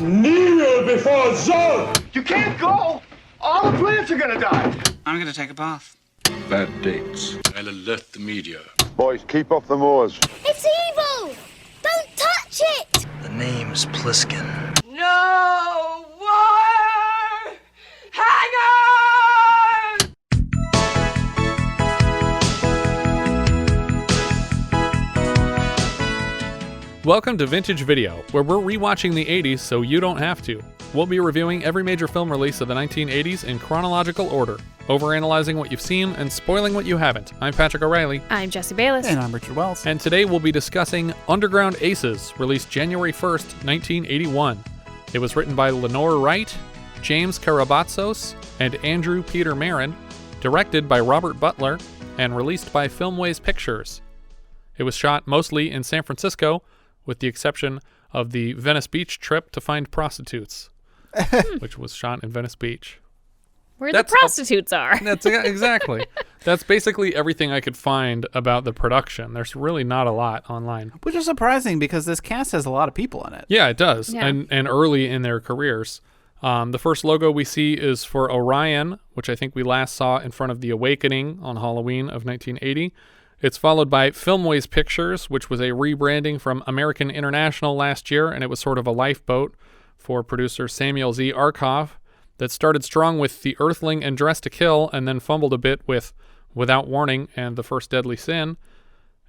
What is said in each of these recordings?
Kneel before Zod! You can't go! All the plants are gonna die! I'm gonna take a bath. Bad dates. I'll alert the media. Boys, keep off the moors. It's evil! Don't touch it! The name's Pliskin. No wire hanger! Welcome to Vintage Video, where we're rewatching the 80s so you don't have to. We'll be reviewing every major film release of the 1980s in chronological order, overanalyzing what you've seen and spoiling what you haven't. I'm Patrick O'Reilly. I'm Jesse Bayless. And I'm Richard Wells. And today we'll be discussing Underground Aces, released January 1st, 1981. It was written by Lenore Wright, James Carabatsos, and Andrew Peter Marin, directed by Robert Butler, and released by Filmways Pictures. It was shot mostly in San Francisco, with the exception of the Venice Beach trip to find prostitutes, which was shot in Venice Beach. Where the prostitutes are. That's exactly. That's basically everything I could find about the production. There's really not a lot online. Which is surprising because this cast has a lot of people in it. Yeah, it does. Yeah. And early in their careers. The first logo we see is for Orion, which I think we last saw in front of The Awakening on Halloween of 1980. It's followed by Filmways Pictures, which was a rebranding from American International last year, and it was sort of a lifeboat for producer Samuel Z. Arkoff that started strong with The Earthling and Dressed to Kill, and then fumbled a bit with Without Warning and The First Deadly Sin.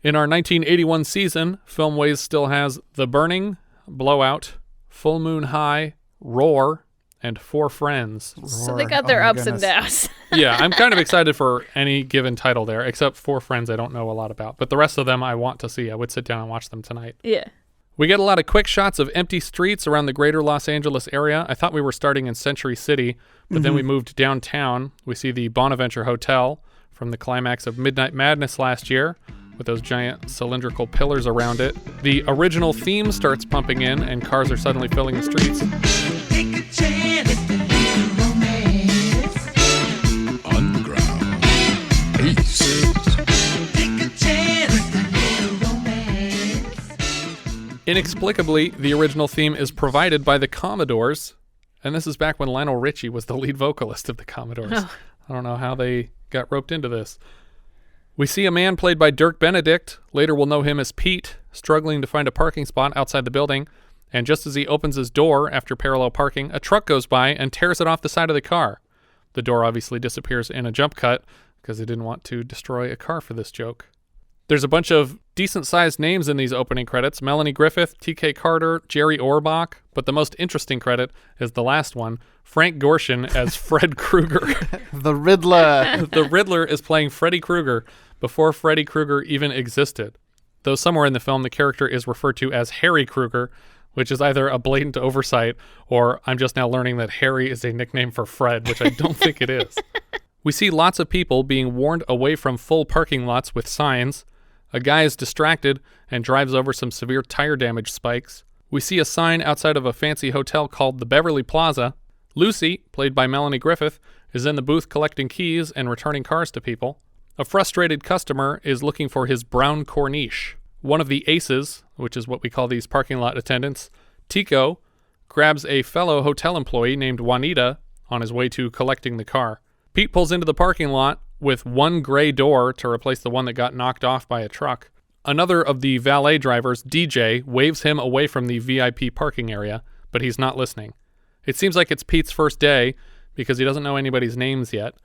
In our 1981 season, Filmways still has The Burning, Blowout, Full Moon High, Roar, and Four Friends. So they got their ups and downs. Yeah, I'm kind of excited for any given title there, except Four Friends I don't know a lot about. But the rest of them I want to see. I would sit down and watch them tonight. Yeah. We get a lot of quick shots of empty streets around the greater Los Angeles area. I thought we were starting in Century City, but then we moved downtown. We see the Bonaventure Hotel from the climax of Midnight Madness last year, with those giant cylindrical pillars around it. The original theme starts pumping in, and cars are suddenly filling the streets. Take a chance, romance. Underground Aces. Take a chance, romance. Inexplicably, the original theme is provided by the Commodores, and this is back when Lionel Richie was the lead vocalist of the Commodores. Oh. I don't know how they got roped into this. We see a man played by Dirk Benedict, later we'll know him as Pete, struggling to find a parking spot outside the building, and just as he opens his door after parallel parking, a truck goes by and tears it off the side of the car. The door obviously disappears in a jump cut, because they didn't want to destroy a car for this joke. There's a bunch of decent-sized names in these opening credits: Melanie Griffith, T.K. Carter, Jerry Orbach, but the most interesting credit is the last one, Frank Gorshin as Fred Krueger. The Riddler. The Riddler is playing Freddy Krueger before Freddy Krueger even existed. Though somewhere in the film the character is referred to as Harry Krueger, which is either a blatant oversight or I'm just now learning that Harry is a nickname for Fred, which I don't think it is. We see lots of people being warned away from full parking lots with signs. A guy is distracted and drives over some severe tire damage spikes. We see a sign outside of a fancy hotel called the Beverly Plaza. Lucy, played by Melanie Griffith, is in the booth collecting keys and returning cars to people. A frustrated customer is looking for his brown Corniche. One of the aces, which is what we call these parking lot attendants, Tico, grabs a fellow hotel employee named Juanita on his way to collecting the car. Pete pulls into the parking lot with one gray door to replace the one that got knocked off by a truck. Another of the valet drivers, Dee Jay, waves him away from the VIP parking area, but he's not listening. It seems like it's Pete's first day because he doesn't know anybody's names yet.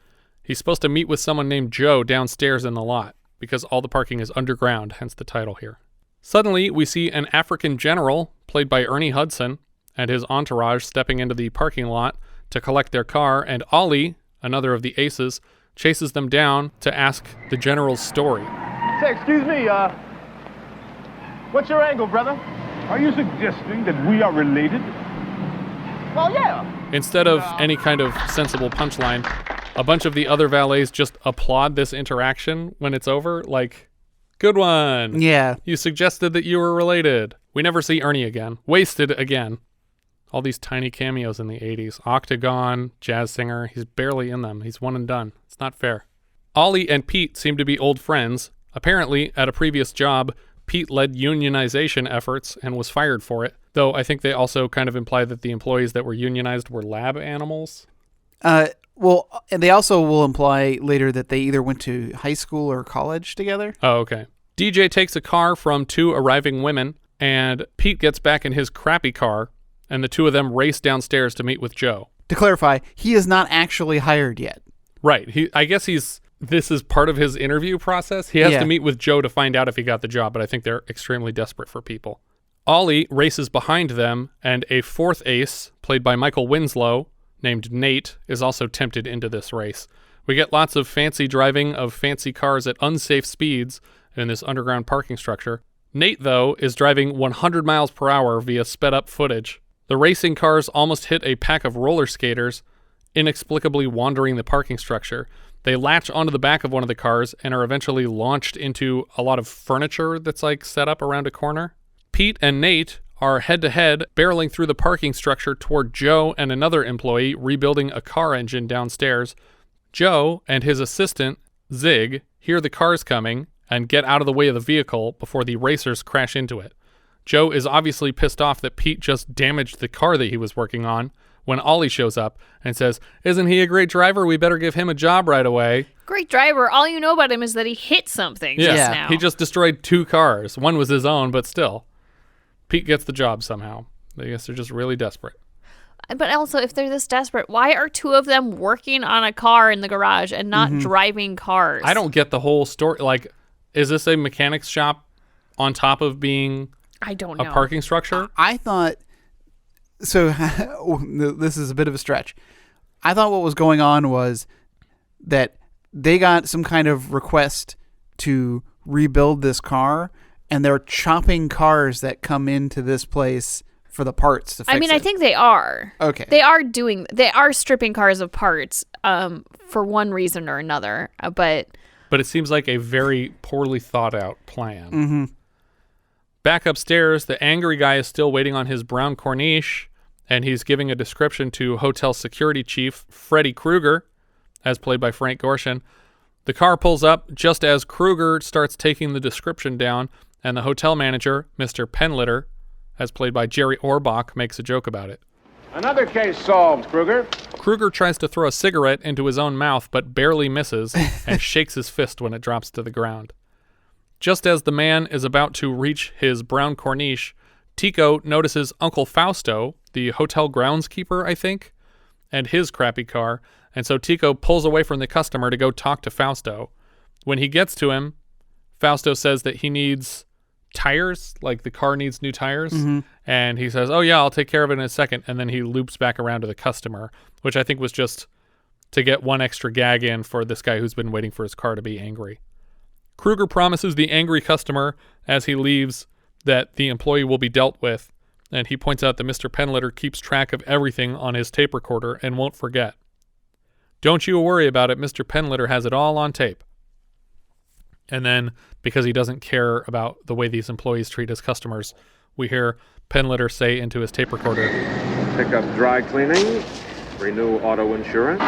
He's supposed to meet with someone named Joe downstairs in the lot because all the parking is underground, hence the title here. Suddenly, we see an African general, played by Ernie Hudson, and his entourage stepping into the parking lot to collect their car, and Ollie, another of the aces, chases them down to ask the general's story. Say, excuse me, what's your angle, brother? Are you suggesting that we are related? Well, yeah. Instead of any kind of sensible punchline, a bunch of the other valets just applaud this interaction when it's over, like, good one. Yeah. You suggested that you were related. We never see Ernie again. Wasted again. All these tiny cameos in the 80s. Octagon, jazz singer. He's barely in them. He's one and done. It's not fair. Ollie and Pete seem to be old friends. Apparently, at a previous job, Pete led unionization efforts and was fired for it. Though I think they also kind of imply that the employees that were unionized were lab animals. Well, and they also will imply later that they either went to high school or college together. Oh, okay. Dee Jay takes a car from 2 arriving women, and Pete gets back in his crappy car, and the 2 of them race downstairs to meet with Joe. To clarify, he is not actually hired yet. Right. I guess this is part of his interview process. He has to meet with Joe to find out if he got the job, but I think they're extremely desperate for people. Ollie races behind them, and a 4th ace, played by Michael Winslow, named Nate, is also tempted into this race. We get lots of fancy driving of fancy cars at unsafe speeds in this underground parking structure. Nate, though, is driving 100 miles per hour via sped-up footage. The racing cars almost hit a pack of roller skaters, inexplicably wandering the parking structure. They latch onto the back of one of the cars and are eventually launched into a lot of furniture that's like set up around a corner. Pete and Nate are head-to-head barreling through the parking structure toward Joe and another employee rebuilding a car engine downstairs. Joe and his assistant, Zig, hear the cars coming and get out of the way of the vehicle before the racers crash into it. Joe is obviously pissed off that Pete just damaged the car that he was working on when Ollie shows up and says, "Isn't he a great driver? We better give him a job right away." Great driver. All you know about him is that he hit something just now. He just destroyed 2 cars. One was his own, but still. Pete gets the job somehow. I guess they're just really desperate. But also, if they're this desperate, why are 2 of them working on a car in the garage and not driving cars? I don't get the whole story. Like, is this a mechanics shop on top of being I don't know. a parking structure? I thought, so this is a bit of a stretch. I thought what was going on was that they got some kind of request to rebuild this car, and they're chopping cars that come into this place for the parts to fix it. I think they are. Okay. They are stripping cars of parts for one reason or another, but it seems like a very poorly thought out plan. Mm-hmm. Back upstairs, the angry guy is still waiting on his brown Corniche, and he's giving a description to hotel security chief Freddy Krueger, as played by Frank Gorshin. The car pulls up just as Krueger starts taking the description down, and the hotel manager, Mr. Penlittle, as played by Jerry Orbach, makes a joke about it. Another case solved, Krueger. Krueger tries to throw a cigarette into his own mouth, but barely misses, and shakes his fist when it drops to the ground. Just as the man is about to reach his brown Corniche, Tico notices Uncle Fausto, the hotel groundskeeper, I think, and his crappy car, and so Tico pulls away from the customer to go talk to Fausto. When he gets to him, Fausto says that he needs tires, like the car needs new tires, and he says, "Oh yeah, I'll take care of it in a second," and then he loops back around to the customer, which I think was just to get one extra gag in for this guy who's been waiting for his car to be angry. Krueger promises the angry customer as he leaves that the employee will be dealt with, and he points out that Mr. Penlittle keeps track of everything on his tape recorder and won't forget. "Don't you worry about it, Mr. Penlittle has it all on tape." And then, because he doesn't care about the way these employees treat his customers, we hear Penlittle say into his tape recorder, "Pick up dry cleaning, renew auto insurance."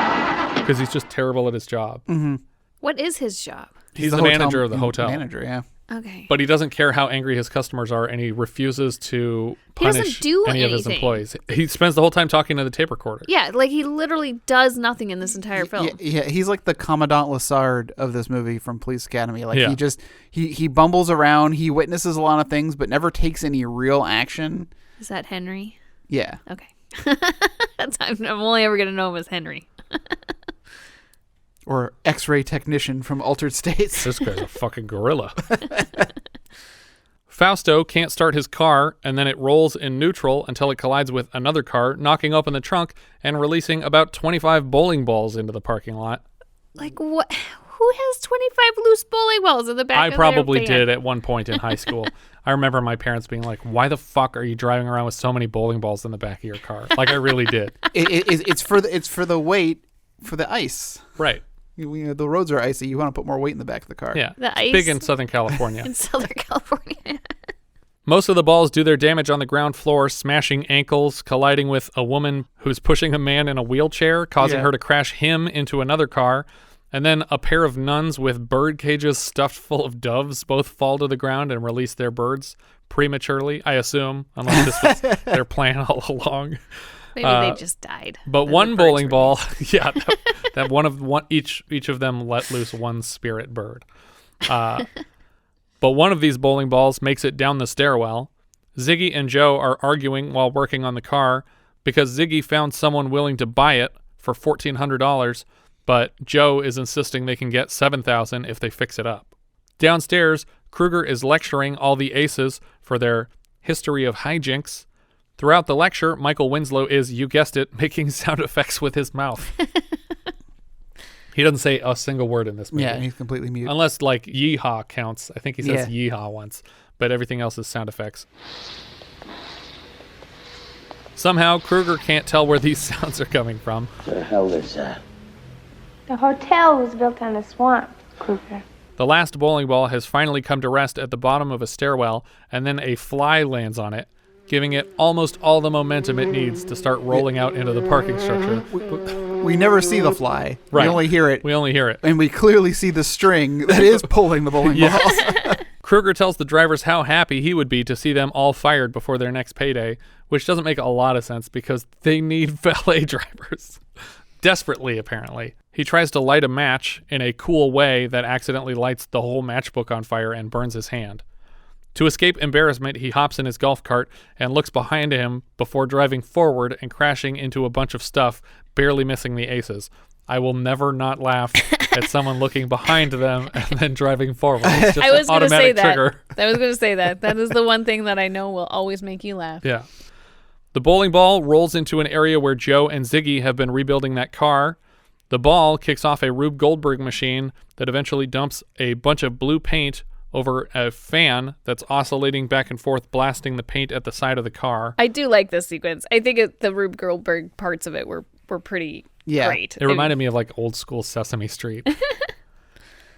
Because he's just terrible at his job. Mm-hmm. what is his job? He's the manager of the hotel. Manager, yeah. Okay. But he doesn't care how angry his customers are, and he refuses to punish any of his employees. He spends the whole time talking to the tape recorder. Yeah, like he literally does nothing in this entire film. Yeah, he's like the Commandant Lassard of this movie from Police Academy. Like he bumbles around, he witnesses a lot of things, but never takes any real action. Is that Henry? Yeah. Okay. I'm only ever gonna know him as Henry. Or X-ray technician from Altered States. This guy's a fucking gorilla. Fausto can't start his car, and then it rolls in neutral until it collides with another car, knocking open the trunk and releasing about 25 bowling balls into the parking lot. Like what? Who has 25 loose bowling balls in the back of their van? I probably did at one point in high school. I remember my parents being like, "Why the fuck are you driving around with so many bowling balls in the back of your car?" Like I really did. It's for the weight for the ice. Right. The roads are icy. You want to put more weight in the back of the car. Yeah. The ice big in Southern California. in Southern California. Most of the balls do their damage on the ground floor, smashing ankles, colliding with a woman who's pushing a man in a wheelchair, causing her to crash him into another car. And then a pair of nuns with bird cages stuffed full of doves both fall to the ground and release their birds, prematurely, I assume, unless this was their plan all along. Maybe they just died. But Then one the bowling birds ball, yeah, each of them let loose one spirit bird. But one of these bowling balls makes it down the stairwell. Ziggy and Joe are arguing while working on the car because Ziggy found someone willing to buy it for $1,400, but Joe is insisting they can get $7,000 if they fix it up. Downstairs, Kruger is lecturing all the aces for their history of hijinks. Throughout the lecture, Michael Winslow is, you guessed it, making sound effects with his mouth. He doesn't say a single word in this movie. Yeah, he's completely mute. Unless, like, yeehaw counts. I think he says yeehaw once, but everything else is sound effects. Somehow, Kruger can't tell where these sounds are coming from. The hell is that? The hotel was built on a swamp, Kruger. The last bowling ball has finally come to rest at the bottom of a stairwell, and then a fly lands on it, giving it almost all the momentum it needs to start rolling out into the parking structure. We never see the fly. Right. We only hear it. We only hear it. And we clearly see the string that is pulling the bowling balls. Kruger tells the drivers how happy he would be to see them all fired before their next payday, which doesn't make a lot of sense because they need valet drivers. Desperately, apparently. He tries to light a match in a cool way that accidentally lights the whole matchbook on fire and burns his hand. To escape embarrassment, he hops in his golf cart and looks behind him before driving forward and crashing into a bunch of stuff, barely missing the aces. I will never not laugh at someone looking behind them and then driving forward. It's just I was an going to say automatic that. trigger. I was going to say that. That is the one thing that I know will always make you laugh. Yeah. The bowling ball rolls into an area where Joe and Ziggy have been rebuilding that car. The ball kicks off a Rube Goldberg machine that eventually dumps a bunch of blue paint over a fan that's oscillating back and forth, blasting the paint at the side of the car. I do like this sequence. I think the Rube Goldberg parts of it were pretty great. It reminded me of like old school Sesame Street.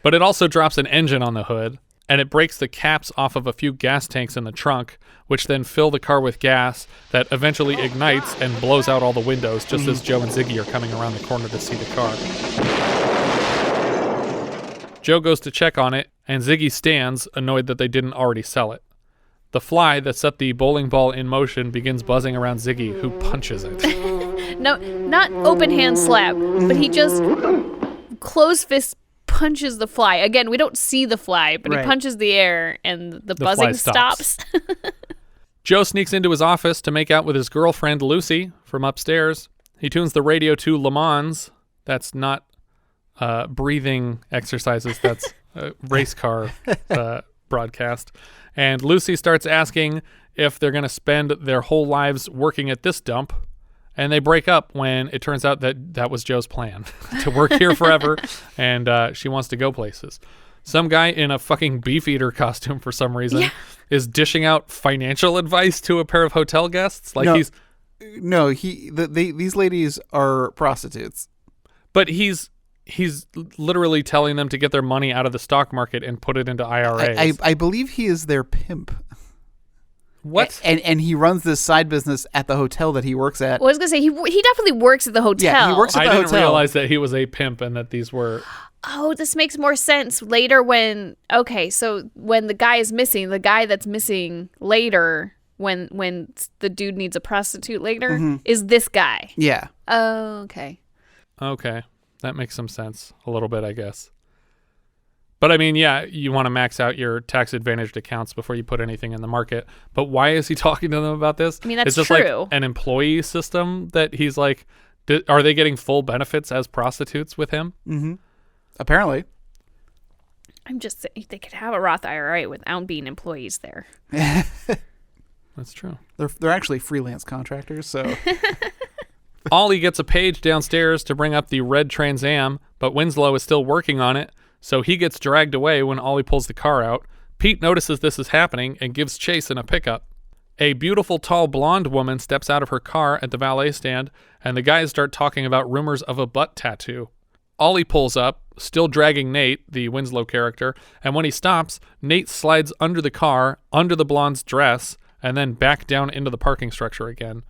But it also drops an engine on the hood, and it breaks the caps off of a few gas tanks in the trunk, which then fill the car with gas that eventually ignites and blows out all the windows just as Joe and Ziggy are coming around the corner to see the car. Joe goes to check on it, and Ziggy stands, annoyed that they didn't already sell it. The fly that set the bowling ball in motion begins buzzing around Ziggy, who punches it. No, not open hand slap, but he just closed fist punches the fly. Again, we don't see the fly, but he punches the air and the buzzing stops. Joe sneaks into his office to make out with his girlfriend, Lucy, from upstairs. He tunes the radio to Le Mans. That's not breathing exercises. That's a race car broadcast. And Lucy starts asking if they're going to spend their whole lives working at this dump. And they break up when it turns out that was Joe's plan, to work here forever, and she wants to go places. Some guy in a fucking Beefeater costume for some reason is dishing out financial advice to a pair of hotel guests. These ladies are prostitutes. But he's literally telling them to get their money out of the stock market and put it into IRAs. I believe he is their pimp. What? And he runs this side business at the hotel that he works at. Well, I was going to say, he definitely works at the hotel. Yeah, he works at the hotel. I didn't realize that he was a pimp and that these were... Oh, this makes more sense later when the guy is missing, the guy that's missing later when the dude needs a prostitute later is this guy. Yeah. Oh, okay. Okay. That makes some sense. A little bit, I guess. But I mean, yeah, you want to max out your tax-advantaged accounts before you put anything in the market. But why is he talking to them about this? I mean, that's it's just true. like an employee system that he's like, are they getting full benefits as prostitutes with him? Mm-hmm. Apparently. I'm just saying they could have a Roth IRA without being employees there. That's true. They're actually freelance contractors, so... Ollie gets a page downstairs to bring up the red Trans Am, but Winslow is still working on it. So he gets dragged away when Ollie pulls the car out. Pete notices this is happening and gives chase in a pickup. A beautiful, tall, blonde woman steps out of her car at the valet stand, and the guys start talking about rumors of a butt tattoo. Ollie pulls up, still dragging Nate, the Winslow character, and when he stops, Nate slides under the car, under the blonde's dress, and then back down into the parking structure again.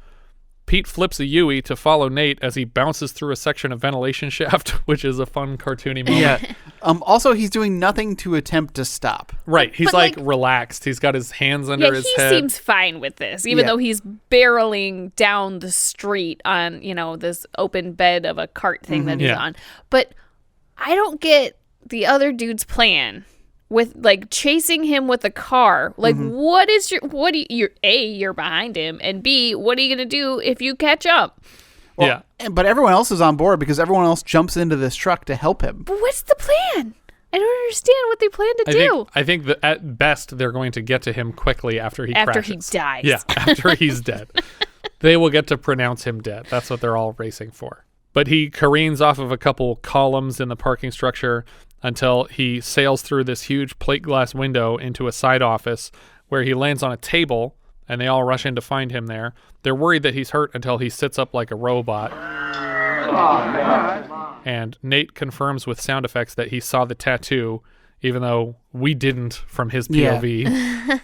Pete flips a Yui to follow Nate as he bounces through a section of ventilation shaft, which is a fun cartoony moment. Yeah. Also, he's doing nothing to attempt to stop. Right. He's like relaxed. He's got his hands under his head. He seems fine with this, even though he's barreling down the street on, this open bed of a cart thing that he's on. But I don't get the other dude's plan with chasing him with a car. What is you're behind him, and B, what are you going to do if you catch up? Well, but everyone else is on board because everyone else jumps into this truck to help him. But what's the plan? I don't understand what they plan to do. I think that at best they're going to get to him quickly after he crashes. After he dies. Yeah, after he's dead. They will get to pronounce him dead. That's what they're all racing for. But he careens off of a couple columns in the parking structure until he sails through this huge plate glass window into a side office where he lands on a table, and they all rush in to find him there. They're worried that he's hurt until he sits up like a robot. And Nate confirms with sound effects that he saw the tattoo, even though we didn't from his POV. Yeah.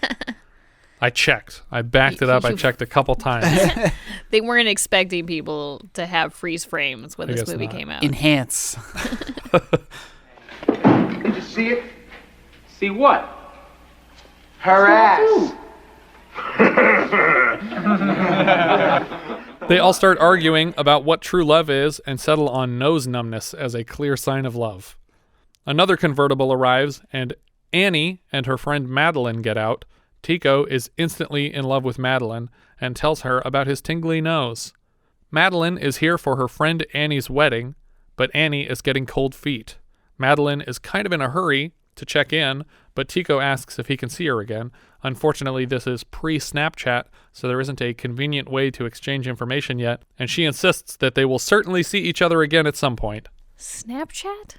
I checked. I backed it up. I checked a couple times. They weren't expecting people to have freeze frames when this movie came out. Enhance. Did you see it? See what? Her ass. They all start arguing about what true love is and settle on nose numbness as a clear sign of love. Another convertible arrives, and Annie and her friend Madeline get out. Tico is instantly in love with Madeline and tells her about his tingly nose. Madeline is here for her friend Annie's wedding, but Annie is getting cold feet. Madeline is kind of in a hurry to check in, but Tico asks if he can see her again. Unfortunately, this is pre-Snapchat, so there isn't a convenient way to exchange information yet, and she insists that they will certainly see each other again at some point. Snapchat?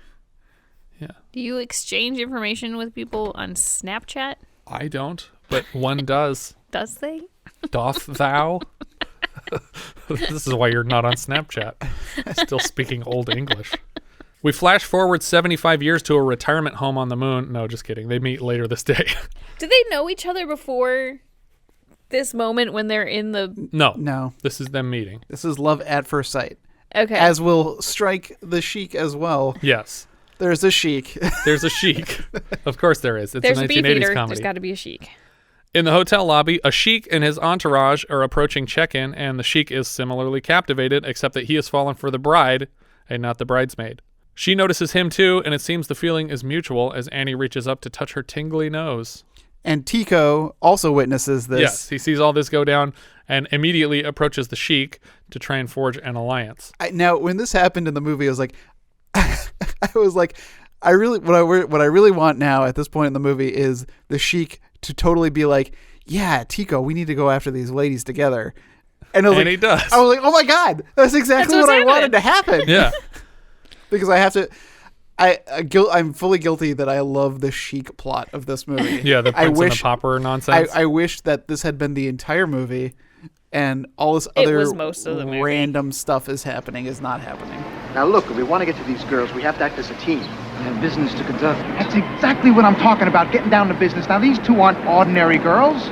Yeah. Do you exchange information with people on Snapchat? I don't, but one does. Does they? Doth thou? This is why you're not on Snapchat. Still speaking Old English. We flash forward 75 years to a retirement home on the moon. No, just kidding. They meet later this day. Do they know each other before this moment when they're in the... No. This is them meeting. This is love at first sight. Okay. As will strike the Sheik as well. Yes. There's a Sheik. There's a Sheik. Of course there is. It's There's a 1980s a beef eater. comedy. There's got to be a Sheik. In the hotel lobby, a Sheik and his entourage are approaching check-in, and the Sheik is similarly captivated, except that he has fallen for the bride and not the bridesmaid. She notices him too, and it seems the feeling is mutual as Annie reaches up to touch her tingly nose. And Tico also witnesses this. Yes, he sees all this go down and immediately approaches the Sheik to try and forge an alliance. Now, when this happened in the movie, I was like, what I really want now at this point in the movie is the Sheik to totally be like, yeah, Tico, we need to go after these ladies together. And he does. I was like, oh my God, that's exactly what I wanted to happen. Yeah. Because I have to, I'm fully guilty that I love the Sheik plot of this movie. Yeah, the Prince and the Pauper nonsense. I wish that this had been the entire movie, and all this other random stuff is not happening. Now look, if we want to get to these girls, we have to act as a team. We have business to conduct. That's exactly what I'm talking about, getting down to business. Now these two aren't ordinary girls.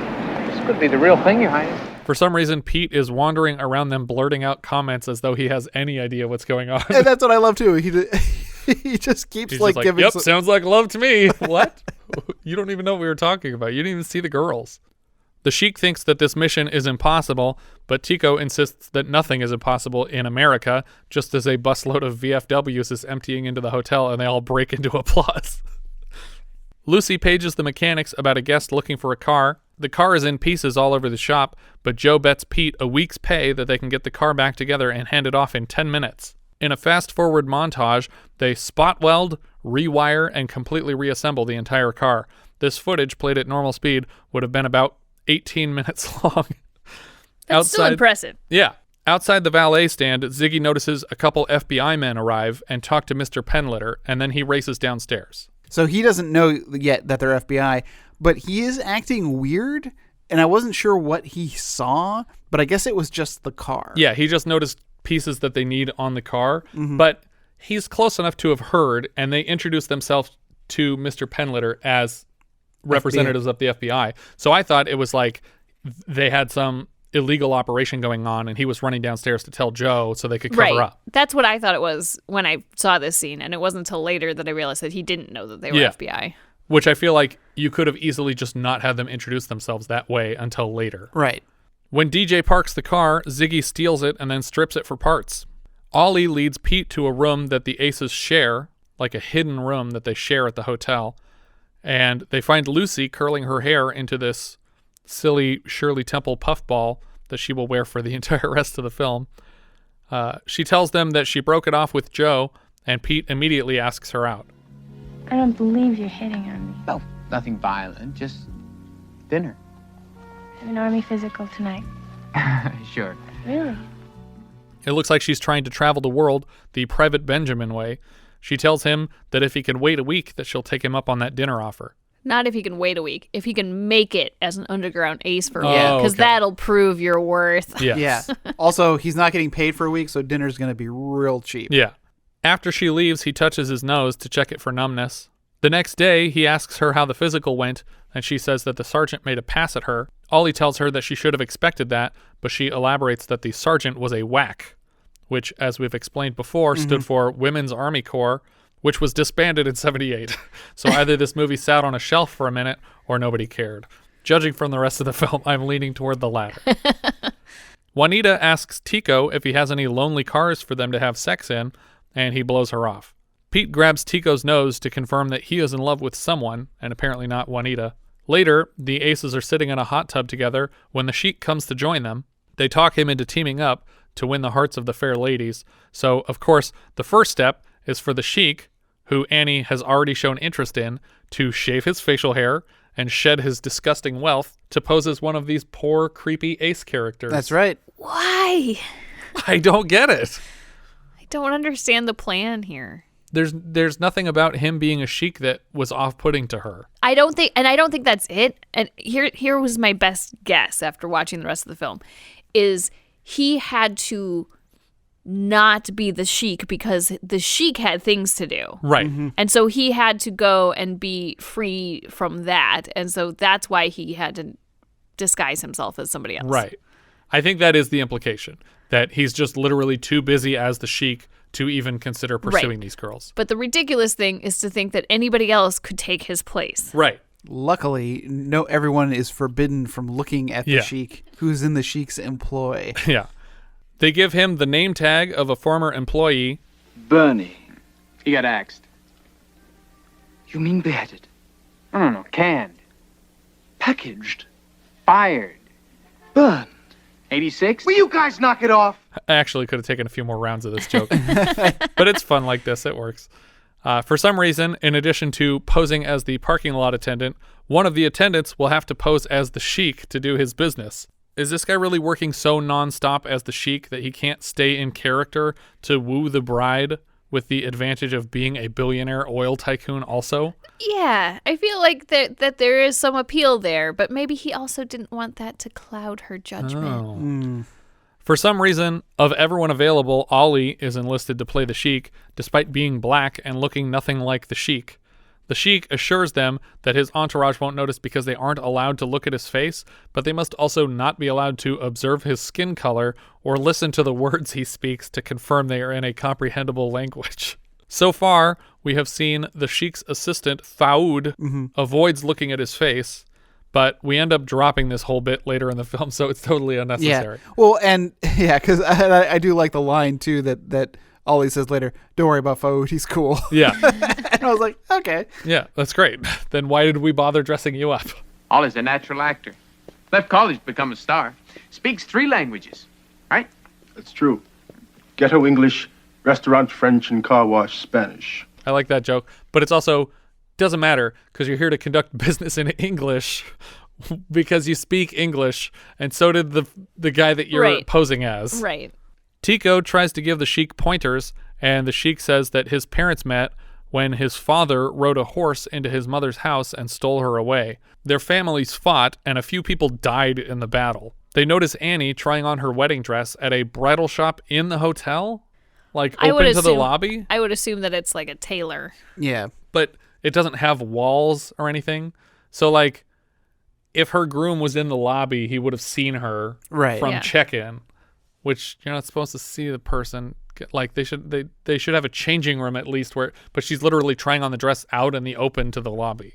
This could be the real thing, Your Highness. For some reason, Pete is wandering around them, blurting out comments as though he has any idea what's going on. And that's what I love too. He just keeps He's like just giving. Yep, sounds like love to me. What? You don't even know what we were talking about. You didn't even see the girls. The Sheik thinks that this mission is impossible, but Tico insists that nothing is impossible in America, just as a busload of VFWs is emptying into the hotel and they all break into applause. Lucy pages the mechanics about a guest looking for a car. The car is in pieces all over the shop, but Joe bets Pete a week's pay that they can get the car back together and hand it off in 10 minutes. In a fast-forward montage, they spot weld, rewire, and completely reassemble the entire car. This footage, played at normal speed, would have been about 18 minutes long. That's still impressive. Yeah. Outside the valet stand, Ziggy notices a couple FBI men arrive and talk to Mr. Penlittle, and then he races downstairs. So he doesn't know yet that they're FBI, but he is acting weird, and I wasn't sure what he saw, but I guess it was just the car. Yeah, he just noticed pieces that they need on the car, but he's close enough to have heard, and they introduced themselves to Mr. Penlittle as representatives of the FBI. So I thought it was like they had some illegal operation going on, and he was running downstairs to tell Joe so they could cover up. That's what I thought it was when I saw this scene, and it wasn't until later that I realized that he didn't know that they were FBI. Which I feel like you could have easily just not had them introduce themselves that way until later. Right. When DJ parks the car, Ziggy steals it and then strips it for parts. Ollie leads Pete to a room that the Aces share, like a hidden room that they share at the hotel, and they find Lucy curling her hair into this silly Shirley Temple puffball that she will wear for the entire rest of the film. She tells them that she broke it off with Joe, and Pete immediately asks her out. I don't believe you're hitting on me. No, nothing violent, just dinner. I have an army physical tonight. Sure. Really? It looks like she's trying to travel the world the Private Benjamin way. She tells him that if he can wait a week, that she'll take him up on that dinner offer. Not if he can wait a week. If he can make it as an underground ace for a week, because that'll prove your worth. Yes. Yeah. Also, he's not getting paid for a week, so dinner's going to be real cheap. Yeah. After she leaves, he touches his nose to check it for numbness. The next day, he asks her how the physical went, and she says that the sergeant made a pass at her. Ollie tells her that she should have expected that, but she elaborates that the sergeant was a WAC, which, as we've explained before, stood for Women's Army Corps, which was disbanded in 78. So either this movie sat on a shelf for a minute, or nobody cared. Judging from the rest of the film, I'm leaning toward the latter. Juanita asks Tico if he has any lonely cars for them to have sex in, and he blows her off. Pete grabs Tico's nose to confirm that he is in love with someone, and apparently not Juanita. Later, the Aces are sitting in a hot tub together when the Sheik comes to join them. They talk him into teaming up to win the hearts of the fair ladies. So, of course, the first step is for the Sheik, who Annie has already shown interest in, to shave his facial hair and shed his disgusting wealth to pose as one of these poor, creepy ace characters. That's right. Why? I don't get it. I don't understand the plan here. There's nothing about him being a Sheik that was off-putting to her. I don't think that's it. And here was my best guess after watching the rest of the film, is he had to not be the Sheik because the Sheik had things to do. Right. And so he had to go and be free from that. And so that's why he had to disguise himself as somebody else. Right. I think that is the implication, that he's just literally too busy as the Sheik to even consider pursuing these girls. But the ridiculous thing is to think that anybody else could take his place. Right. Luckily, everyone is forbidden from looking at the Sheik, who's in the Sheik's employ. Yeah. They give him the name tag of a former employee. Bernie. He got axed. You mean beheaded? No, canned. Packaged. Fired. Burned. 86? Will you guys knock it off? I actually could have taken a few more rounds of this joke. But it's fun like this. It works. For some reason, in addition to posing as the parking lot attendant, one of the attendants will have to pose as the Sheik to do his business. Is this guy really working so nonstop as the Sheik that he can't stay in character to woo the bride with the advantage of being a billionaire oil tycoon also? Yeah, I feel like that there is some appeal there, but maybe he also didn't want that to cloud her judgment. For some reason, of everyone available, Ollie is enlisted to play the Sheik, despite being black and looking nothing like the Sheik. The Sheik assures them that his entourage won't notice because they aren't allowed to look at his face, but they must also not be allowed to observe his skin color or listen to the words he speaks to confirm they are in a comprehensible language. So far, we have seen the Sheik's assistant, Faoud, avoids looking at his face, but we end up dropping this whole bit later in the film, so it's totally unnecessary. Yeah. Well, and because I do like the line, too, that Ollie says later, "Don't worry about Faoud, he's cool." Yeah. And I was like, okay. Yeah, that's great. Then why did we bother dressing you up? Ollie's a natural actor. Left college to become a star. Speaks 3 languages. Right? That's true. Ghetto English, restaurant French, and car wash Spanish. I like that joke. But it's also, doesn't matter, because you're here to conduct business in English because you speak English, and so did the guy that you're posing as. Right. Tico tries to give the Sheik pointers, and the Sheik says that his parents met when his father rode a horse into his mother's house and stole her away. Their families fought, and a few people died in the battle. They notice Annie trying on her wedding dress at a bridal shop in the hotel, like open to the lobby. I would assume that it's like a tailor. Yeah. But it doesn't have walls or anything. So, like, if her groom was in the lobby, he would have seen her from check-in, which you're not supposed to see the person. Like they should have a changing room at least but she's literally trying on the dress out in the open to the lobby.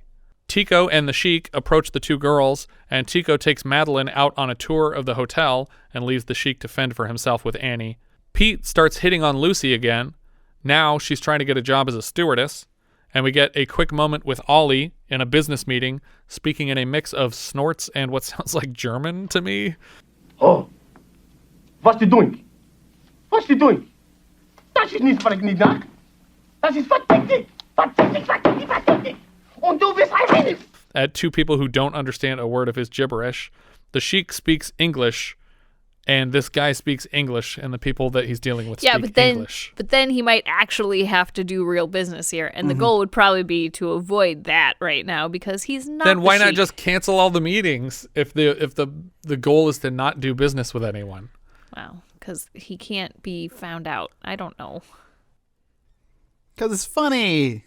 Tico and the Sheik approach the two girls, and Tico takes Madeline out on a tour of the hotel and leaves the Sheik to fend for himself with Annie. Pete starts hitting on Lucy again. Now she's trying to get a job as a stewardess, and we get a quick moment with Ollie in a business meeting, speaking in a mix of snorts and what sounds like German to me. Oh, what's he doing? What's he doing? Das ist nicht vergnügend. Das ist verdächtig. Verdächtig. Und du bist ein Wenig. At two people who don't understand a word of his gibberish. The Sheik speaks English, and this guy speaks English, and the people that he's dealing with speak English. But then he might actually have to do real business here, and the goal would probably be to avoid that right now because he's not. Then why the not Sheik. just cancel all the meetings if the goal is to not do business with anyone? Wow, because he can't be found out. I don't know. Because it's funny.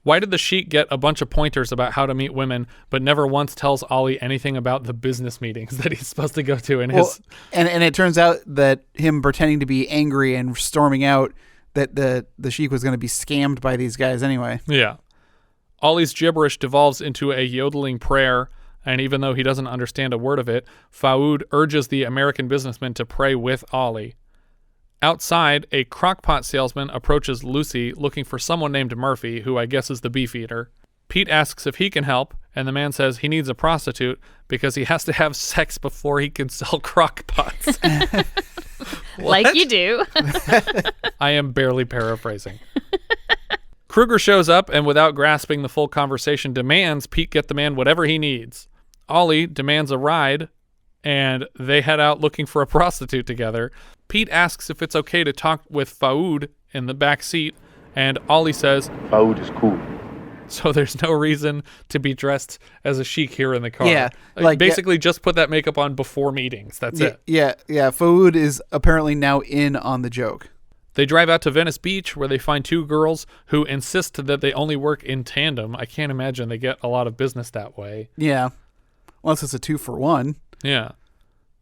Why did the Sheik get a bunch of pointers about how to meet women, but never once tells Ollie anything about the business meetings that he's supposed to go to in his... And it turns out that him pretending to be angry and storming out, that the Sheik was going to be scammed by these guys anyway. Yeah. Ollie's gibberish devolves into a yodeling prayer, and even though he doesn't understand a word of it, Faoud urges the American businessman to pray with Ollie. Outside, a crockpot salesman approaches Lucy looking for someone named Murphy, who I guess is the beef eater. Pete asks if he can help, and the man says he needs a prostitute because he has to have sex before he can sell crockpots. Like you do. I am barely paraphrasing. Kruger shows up and without grasping the full conversation demands Pete get the man whatever he needs. Ollie demands a ride, and they head out looking for a prostitute together. Pete asks if it's okay to talk with Faoud in the back seat, and Ollie says, Faoud is cool. So there's no reason to be dressed as a Sheik here in the car. Yeah. Basically just put that makeup on before meetings. That's it. Yeah. Faoud is apparently now in on the joke. They drive out to Venice Beach where they find two girls who insist that they only work in tandem. I can't imagine they get a lot of business that way. Yeah. Unless it's a 2-for-1. Yeah.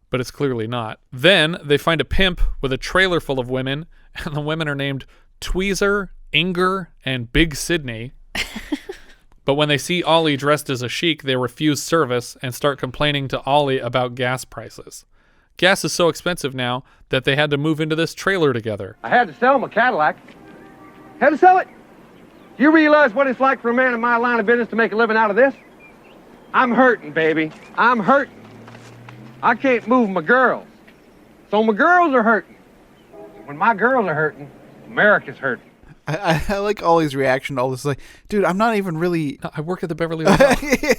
But it's clearly not. Then they find a pimp with a trailer full of women, and the women are named Tweezer, Inger, and Big Sydney. But when they see Ollie dressed as a Sheik, they refuse service and start complaining to Ollie about gas prices. Gas is so expensive now that they had to move into this trailer together. I had to sell him a Cadillac. Had to sell it. Do you realize what it's like for a man in my line of business to make a living out of this? I'm hurting, baby. I'm hurting. I can't move my girls. So my girls are hurting. When my girls are hurting, America's hurting. I like Ollie's reaction to all this. Like, dude, I'm not even really... I work at the Beverly Hotel.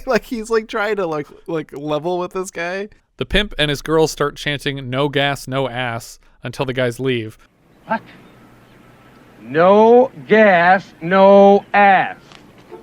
Like, he's like trying to like level with this guy. The pimp and his girls start chanting, "No gas, no ass," until the guys leave. What? No gas, no ass.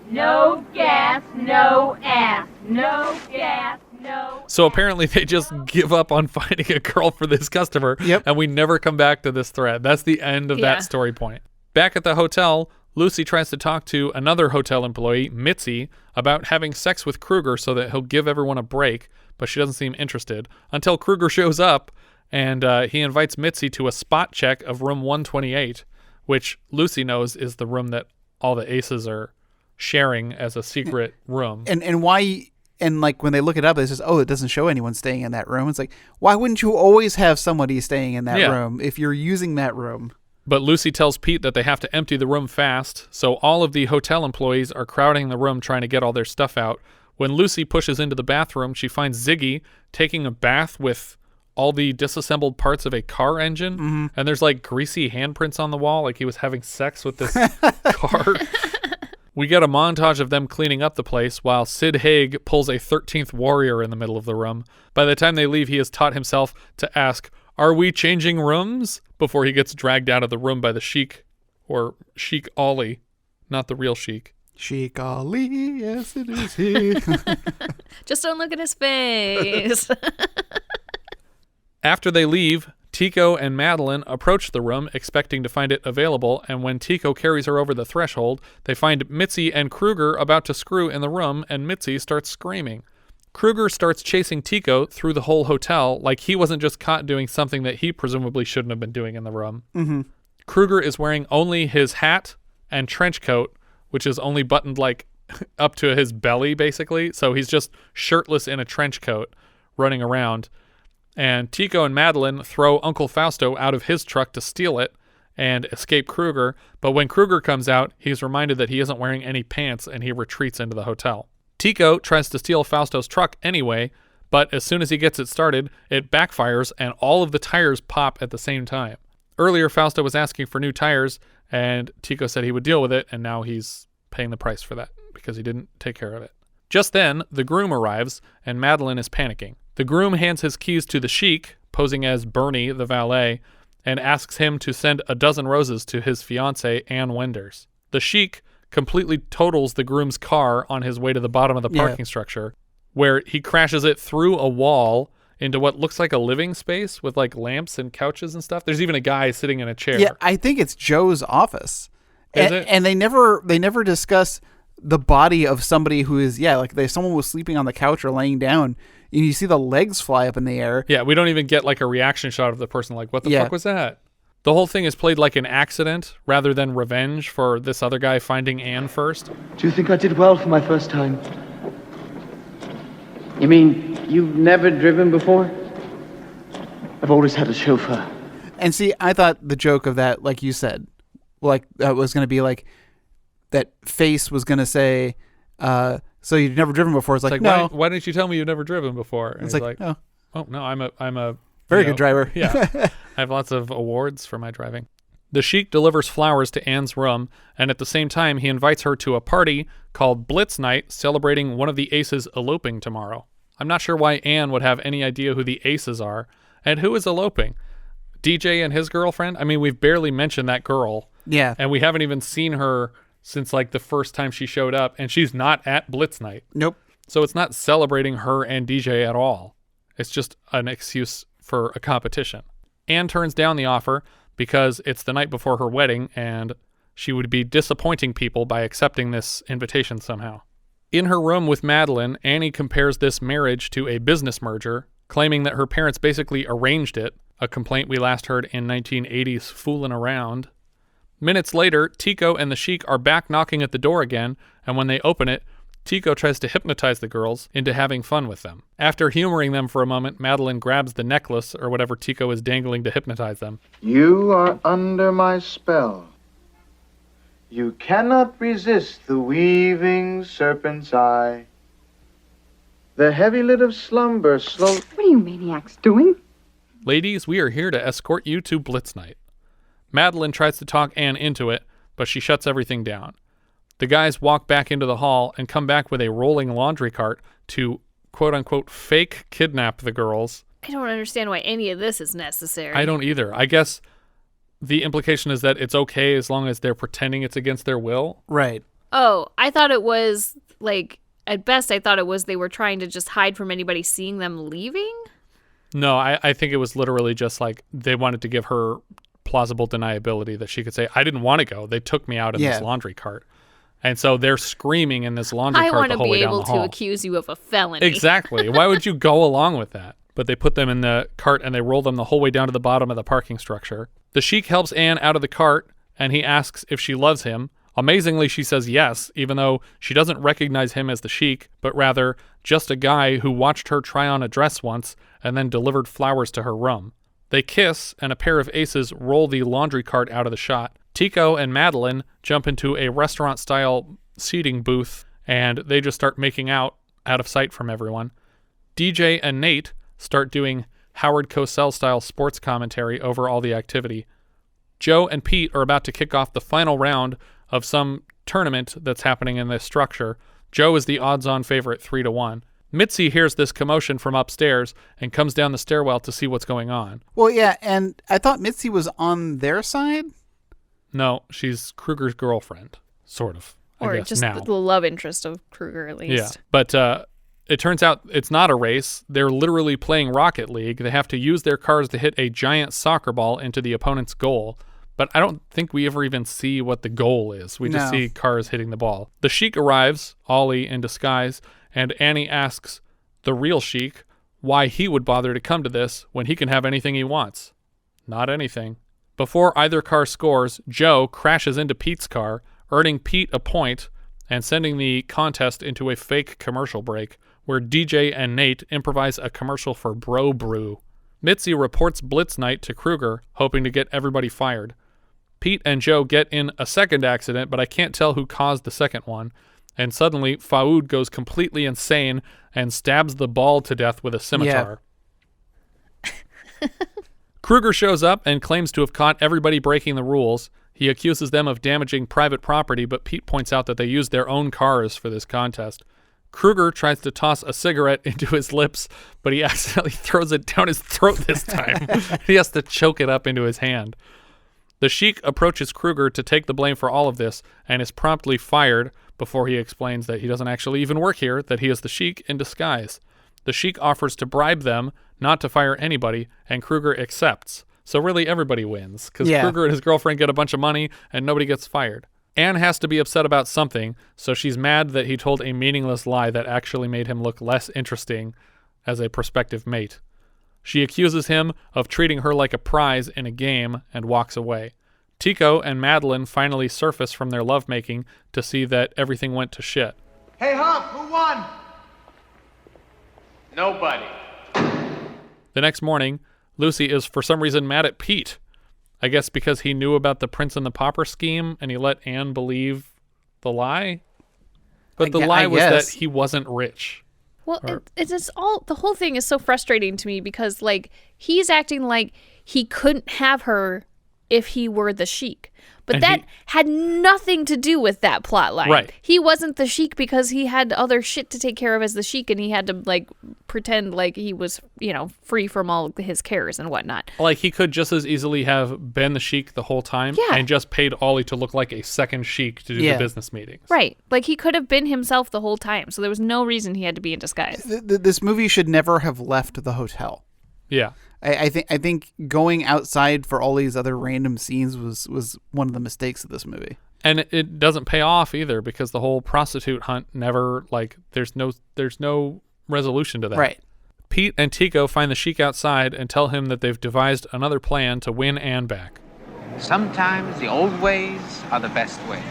No gas, no ass. No gas, no. So apparently they just give up on finding a girl for this customer. Yep. And we never come back to this thread. That's the end of that story point. Back at the hotel, Lucy tries to talk to another hotel employee, Mitzi, about having sex with Kruger so that he'll give everyone a break, but she doesn't seem interested until Kruger shows up and he invites Mitzi to a spot check of room 128, which Lucy knows is the room that all the aces are sharing as a secret room. And why... And like when they look it up, it says, "Oh, it doesn't show anyone staying in that room." It's like, why wouldn't you always have somebody staying in that room if you're using that room? But Lucy tells Pete that they have to empty the room fast, so all of the hotel employees are crowding the room trying to get all their stuff out. When Lucy pushes into the bathroom, she finds Ziggy taking a bath with all the disassembled parts of a car engine, and there's like greasy handprints on the wall, like he was having sex with this car. We get a montage of them cleaning up the place while Sid Haig pulls a 13th warrior in the middle of the room. By the time they leave, he has taught himself to ask, "Are we changing rooms?" before he gets dragged out of the room by the Sheik, or Sheik Ollie, not the real Sheik. Sheik Ollie, yes it is he. Just don't look at his face. After they leave, Tico and Madeline approach the room expecting to find it available, and when Tico carries her over the threshold, they find Mitzi and Kruger about to screw in the room, and Mitzi starts screaming. Kruger starts chasing Tico through the whole hotel like he wasn't just caught doing something that he presumably shouldn't have been doing in the room. Mm-hmm. Kruger is wearing only his hat and trench coat, which is only buttoned like up to his belly, basically. So he's just shirtless in a trench coat running around. And Tico and Madeline throw Uncle Fausto out of his truck to steal it and escape Kruger. But when Kruger comes out, he's reminded that he isn't wearing any pants and he retreats into the hotel. Tico tries to steal Fausto's truck anyway, but as soon as he gets it started, it backfires and all of the tires pop at the same time. Earlier, Fausto was asking for new tires, and Tico said he would deal with it, and now he's paying the price for that because he didn't take care of it. Just then, the groom arrives, and Madeline is panicking. The groom hands his keys to the Sheik, posing as Bernie, the valet, and asks him to send a dozen roses to his fiancée, Ann Wenders. The Sheik completely totals the groom's car on his way to the bottom of the parking structure, where he crashes it through a wall into what looks like a living space with like lamps and couches and stuff. There's even a guy sitting in a chair. Yeah, I think it's Joe's office. Is it? And they never discuss the body of somebody who is, someone was sleeping on the couch or laying down. And you see the legs fly up in the air. Yeah, we don't even get like a reaction shot of the person like, what the fuck was that? The whole thing is played like an accident rather than revenge for this other guy finding Anne first. Do you think I did well for my first time? You mean you've never driven before? I've always had a chauffeur. And see, I thought the joke of that, like you said, was going to be like that face was going to say, so you've never driven before. It's like no. Why didn't you tell me you've never driven before? And it's like, no. Oh, no, I'm a very good driver. Yeah. I have lots of awards for my driving. The Sheik delivers flowers to Anne's room, and at the same time, he invites her to a party called Blitz Night, celebrating one of the Aces eloping tomorrow. I'm not sure why Anne would have any idea who the Aces are, and who is eloping. Dee Jay and his girlfriend? I mean, we've barely mentioned that girl. Yeah. And we haven't even seen her since like the first time she showed up, and she's not at Blitz Night. Nope. So it's not celebrating her and Dee Jay at all. It's just an excuse for a competition. Anne turns down the offer because it's the night before her wedding and she would be disappointing people by accepting this invitation somehow. In her room with Madeline, Annie compares this marriage to a business merger, claiming that her parents basically arranged it, a complaint we last heard in 1980's Foolin' Around. Minutes later, Tico and the Sheik are back knocking at the door again, and when they open it, Tico tries to hypnotize the girls into having fun with them. After humoring them for a moment, Madeline grabs the necklace or whatever Tico is dangling to hypnotize them. You are under my spell. You cannot resist the weaving serpent's eye. The heavy lid of slumber slow... What are you maniacs doing? Ladies, we are here to escort you to Blitz Night. Madeline tries to talk Anne into it, but she shuts everything down. The guys walk back into the hall and come back with a rolling laundry cart to, quote-unquote, fake kidnap the girls. I don't understand why any of this is necessary. I don't either. I guess the implication is that it's okay as long as they're pretending it's against their will. Right. Oh, I thought it was, like, at best I thought it was they were trying to just hide from anybody seeing them leaving. No, I think it was literally just like they wanted to give her plausible deniability that she could say, I didn't want to go. They took me out in this laundry cart. And so they're screaming in this laundry cart the whole way down the hall. I want to be able to accuse you of a felony. Exactly. Why would you go along with that? But they put them in the cart and they roll them the whole way down to the bottom of the parking structure. The Sheik helps Anne out of the cart and he asks if she loves him. Amazingly, she says yes, even though she doesn't recognize him as the Sheik, but rather just a guy who watched her try on a dress once and then delivered flowers to her room. They kiss, and a pair of aces roll the laundry cart out of the shot. Tico and Madeline jump into a restaurant-style seating booth, and they just start making out of sight from everyone. Dee Jay and Nate start doing Howard Cosell-style sports commentary over all the activity. Joe and Pete are about to kick off the final round of some tournament that's happening in this structure. Joe is the odds-on favorite 3-1. Mitzi hears this commotion from upstairs and comes down the stairwell to see what's going on. Well, yeah, and I thought Mitzi was on their side? No, she's Kruger's girlfriend, sort of. Or I guess, just now. the love interest of Kruger, at least. Yeah, but it turns out it's not a race. They're literally playing Rocket League. They have to use their cars to hit a giant soccer ball into the opponent's goal. But I don't think we ever even see what the goal is. We just see cars hitting the ball. The Sheik arrives, Ollie in disguise, and Annie asks the real Sheik, why he would bother to come to this when he can have anything he wants. Not anything. Before either car scores, Joe crashes into Pete's car, earning Pete a point and sending the contest into a fake commercial break where Dee Jay and Nate improvise a commercial for Bro Brew. Mitzi reports Blitz Night to Kruger, hoping to get everybody fired. Pete and Joe get in a second accident, but I can't tell who caused the second one, and suddenly Faoud goes completely insane and stabs the ball to death with a scimitar. Yeah. Kruger shows up and claims to have caught everybody breaking the rules. He accuses them of damaging private property, but Pete points out that they used their own cars for this contest. Kruger tries to toss a cigarette into his lips, but he accidentally throws it down his throat this time. He has to choke it up into his hand. The Sheik approaches Kruger to take the blame for all of this and is promptly fired before he explains that he doesn't actually even work here, that he is the Sheik in disguise. The Sheik offers to bribe them not to fire anybody, and Kruger accepts. So really everybody wins, because Kruger and his girlfriend get a bunch of money and nobody gets fired. Anne has to be upset about something, so she's mad that he told a meaningless lie that actually made him look less interesting as a prospective mate. She accuses him of treating her like a prize in a game and walks away. Tico and Madeline finally surface from their lovemaking to see that everything went to shit. Hey, Huff, who won? Nobody. The next morning, Lucy is for some reason mad at Pete. I guess because he knew about the Prince and the Pauper scheme and he let Anne believe the lie. But the lie was that he wasn't rich. Well, it's just the whole thing is so frustrating to me because, like, he's acting like he couldn't have her if he were the Sheik. But that had nothing to do with that plot line. Right. He wasn't the Sheik because he had other shit to take care of as the Sheik, and he had to, like, pretend like he was, free from all his cares and whatnot. Like, he could just as easily have been the Sheik the whole time and just paid Ollie to look like a second Sheik to do the business meetings. Right. Like, he could have been himself the whole time, so there was no reason he had to be in disguise. This movie should never have left the hotel. Yeah. I think going outside for all these other random scenes was one of the mistakes of this movie. And it doesn't pay off either because the whole prostitute hunt never, like, there's no resolution to that. Right. Pete and Tico find the Sheik outside and tell him that they've devised another plan to win Anne back. Sometimes the old ways are the best ways.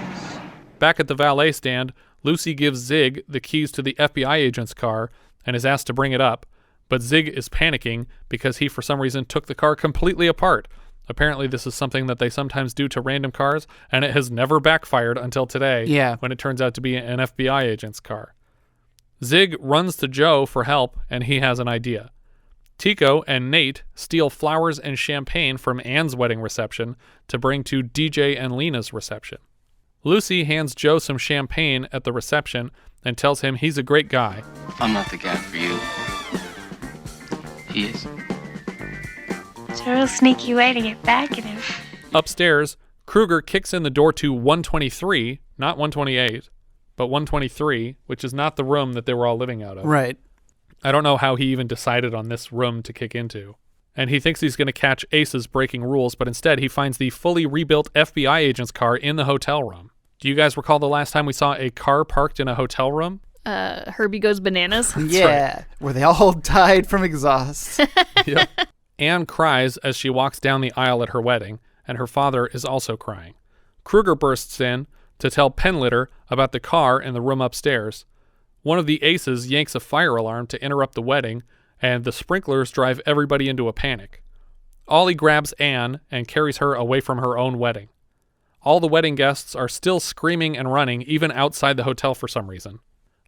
Back at the valet stand, Lucy gives Zig the keys to the FBI agent's car and is asked to bring it up. But Zig is panicking because he, for some reason, took the car completely apart. Apparently, this is something that they sometimes do to random cars, and it has never backfired until today when it turns out to be an FBI agent's car. Zig runs to Joe for help, and he has an idea. Tico and Nate steal flowers and champagne from Anne's wedding reception to bring to Dee Jay and Lena's reception. Lucy hands Joe some champagne at the reception and tells him he's a great guy. I'm not the guy for you. He is. It's a real sneaky way to get back at him. Upstairs, Kruger kicks in the door to 123, not 128, but 123, which is not the room that they were all living out of. Right. I don't know how he even decided on this room to kick into. And he thinks he's going to catch aces breaking rules, but instead he finds the fully rebuilt FBI agent's car in the hotel room. Do you guys recall the last time we saw a car parked in a hotel room? Herbie Goes Bananas. Right. Where they all died from exhaust. Yep. Anne cries as she walks down the aisle at her wedding, and her father is also crying. Kruger bursts in to tell Penlittle about the car in the room upstairs. One of the aces yanks a fire alarm to interrupt the wedding, and the sprinklers drive everybody into a panic. Ollie grabs Anne and carries her away from her own wedding. All the wedding guests are still screaming and running, even outside the hotel for some reason.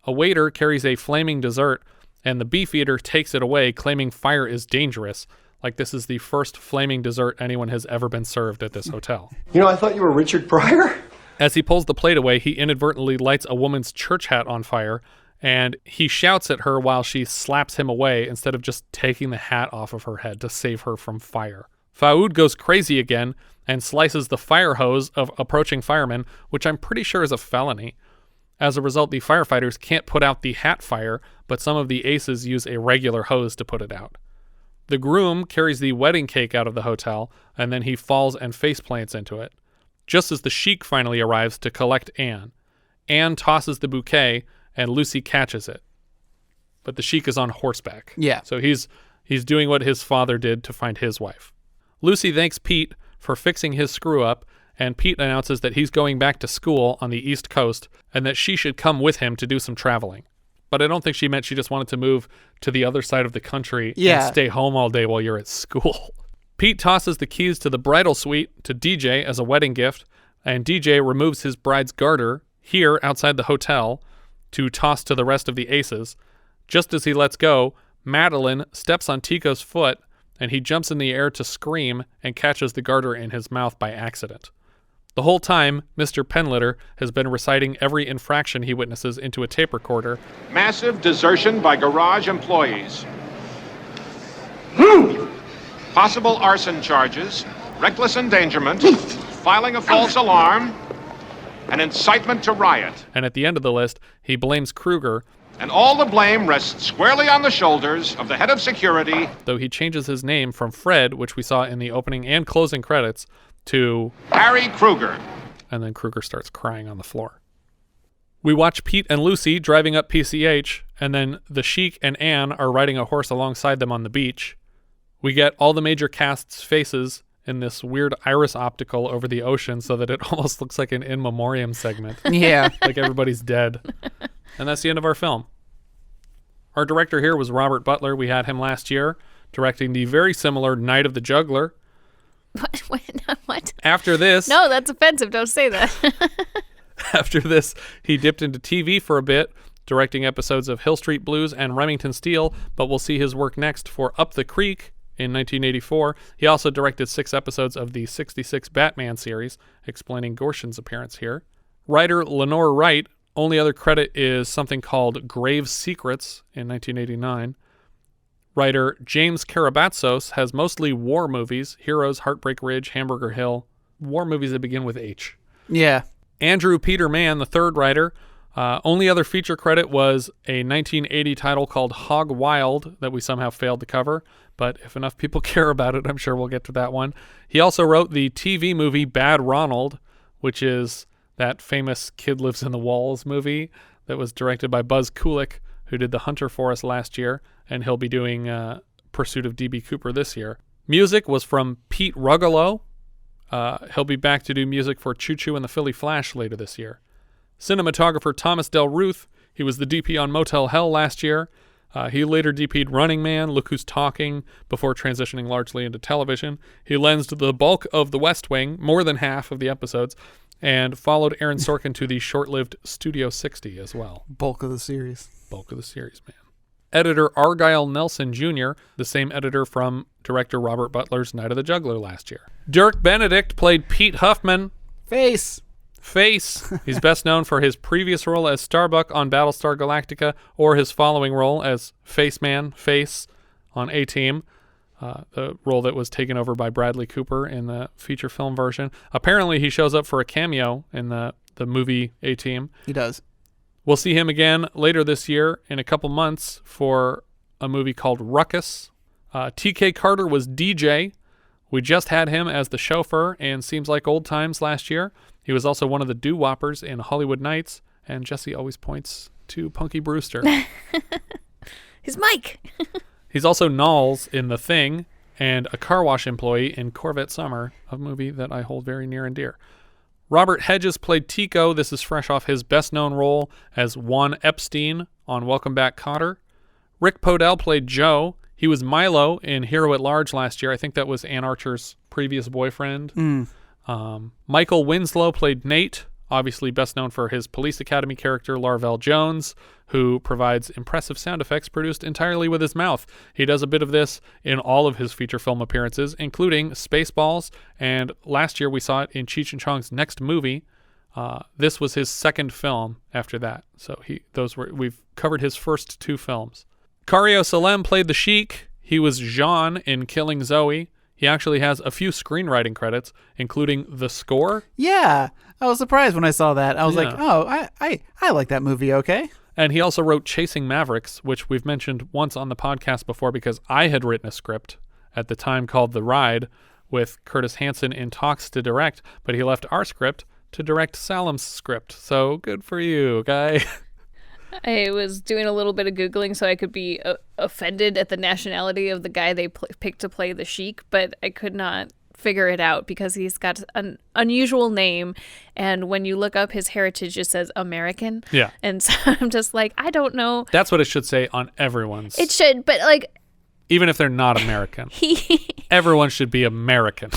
A waiter carries a flaming dessert, and the beefeater takes it away, claiming fire is dangerous, like this is the first flaming dessert anyone has ever been served at this hotel. I thought you were Richard Pryor. As he pulls the plate away, he inadvertently lights a woman's church hat on fire, and he shouts at her while she slaps him away instead of just taking the hat off of her head to save her from fire. Faoud goes crazy again and slices the fire hose of approaching firemen, which I'm pretty sure is a felony. As a result, the firefighters can't put out the hat fire, but some of the aces use a regular hose to put it out. The groom carries the wedding cake out of the hotel, and then he falls and faceplants into it. Just as the Sheik finally arrives to collect Anne. Anne tosses the bouquet, and Lucy catches it. but the Sheik is on horseback. Yeah. So he's doing what his father did to find his wife. Lucy thanks Pete for fixing his screw-up, and Pete announces that he's going back to school on the East Coast and that she should come with him to do some traveling. But I don't think she meant she just wanted to move to the other side of the country and stay home all day while you're at school. Pete tosses the keys to the bridal suite to Dee Jay as a wedding gift, and Dee Jay removes his bride's garter here outside the hotel to toss to the rest of the aces. Just as he lets go, Madeline steps on Tico's foot, and he jumps in the air to scream and catches the garter in his mouth by accident. The whole time, Mr. Penlittle has been reciting every infraction he witnesses into a tape recorder. Massive desertion by garage employees. Possible arson charges, reckless endangerment, filing a false alarm, and incitement to riot. And at the end of the list, he blames Kruger. And all the blame rests squarely on the shoulders of the head of security. Though he changes his name from Fred, which we saw in the opening and closing credits, to Harry Kruger. And then Kruger starts crying on the floor. We watch Pete and Lucy driving up PCH, and then the Sheik and Anne are riding a horse alongside them on the beach. We get all the major cast's faces in this weird iris optical over the ocean so that it almost looks like an in memoriam segment. Yeah. Like everybody's dead. And that's the end of our film. Our director here was Robert Butler. We had him last year directing the very similar Night of the Juggler. What? After this... No, that's offensive. Don't say that. After this, he dipped into TV for a bit, directing episodes of Hill Street Blues and Remington Steele, but we'll see his work next for Up the Creek in 1984. He also directed 6 episodes of the 66 Batman series, explaining Gorshin's appearance here. Writer Lenore Wright, only other credit is something called Grave Secrets in 1989. Writer James Carabatsos has mostly war movies, Heroes, Heartbreak Ridge, Hamburger Hill, war movies that begin with H. Yeah. Andrew Peter Mann, the third writer, only other feature credit was a 1980 title called Hog Wild that we somehow failed to cover, but if enough people care about it, I'm sure we'll get to that one. He also wrote the TV movie Bad Ronald, which is that famous Kid Lives in the Walls movie that was directed by Buzz Kulick, who did The Hunter for us last year, and he'll be doing Pursuit of D.B. Cooper this year. Music was from Pete Rugolo. He'll be back to do music for Choo Choo and the Philly Flash later this year. Cinematographer Thomas Del Ruth, he was the DP on Motel Hell last year. He later DP'd Running Man, Look Who's Talking, before transitioning largely into television. He lensed the bulk of The West Wing, more than half of the episodes, and followed Aaron Sorkin to the short-lived Studio 60 as well. Bulk of the series. Bulk of the series, man. Editor Argyle Nelson Jr., the same editor from director Robert Butler's Night of the Juggler last year. Dirk Benedict played Pete Huffman. Face. He's best known for his previous role as Starbuck on Battlestar Galactica, or his following role as Face on A-Team, the role that was taken over by Bradley Cooper in the feature film version. Apparently he shows up for a cameo in the movie A-Team. He does. We'll see him again later this year in a couple months for a movie called Ruckus. T.K. Carter was Dee Jay. We just had him as the chauffeur and Seems Like Old Times last year. He was also one of the doo-woppers in Hollywood Nights, and Jesse always points to Punky Brewster. His mic. He's also Knowles in The Thing and a car wash employee in Corvette Summer, a movie that I hold very near and dear. Robert Hegyes played Tico. This is fresh off his best-known role as Juan Epstein on Welcome Back, Kotter. Rick Podell played Joe. He was Milo in Hero at Large last year. I think that was Ann Archer's previous boyfriend. Michael Winslow played Nate, obviously best known for his Police Academy character, Larvell Jones, who provides impressive sound effects produced entirely with his mouth. He does a bit of this in all of his feature film appearances, including Spaceballs, and last year we saw it in Cheech and Chong's next movie. This was his second film after that, so we've covered his first 2 films. Kario Salem played the Sheik. He was Jean in Killing Zoe. He actually has a few screenwriting credits, including the score. Yeah, I was surprised when I saw that. I was like, oh, I like that movie, okay? And he also wrote Chasing Mavericks, which we've mentioned once on the podcast before because I had written a script at the time called The Ride with Curtis Hanson in talks to direct, but he left our script to direct Salem's script. So good for you, guy. I was doing a little bit of Googling so I could be offended at the nationality of the guy they picked to play the Sheik, but I could not figure it out because he's got an unusual name, and when you look up his heritage, it says American. Yeah. And so I'm just like, I don't know. That's what it should say on everyone's. It should, but like... Even if they're not American. Everyone should be American.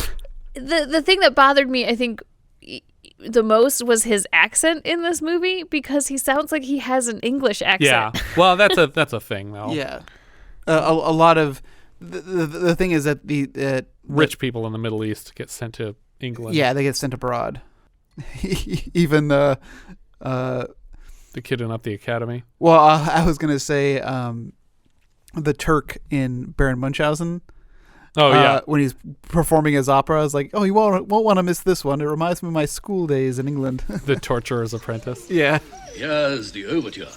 The thing that bothered me, I think, the most was his accent in this movie, because he sounds like he has an English accent. Yeah. Well, that's a thing, though. Yeah. A lot of... The thing is that the rich people in the Middle East get sent to England. Yeah, they get sent abroad. Even the kid in Up the Academy. Well, I was gonna say the Turk in Baron Munchausen. Oh yeah, when he's performing his opera, I was like, oh, you won't want to miss this one. It reminds me of my school days in England. The Torturer's Apprentice. Yeah. Here's the overture.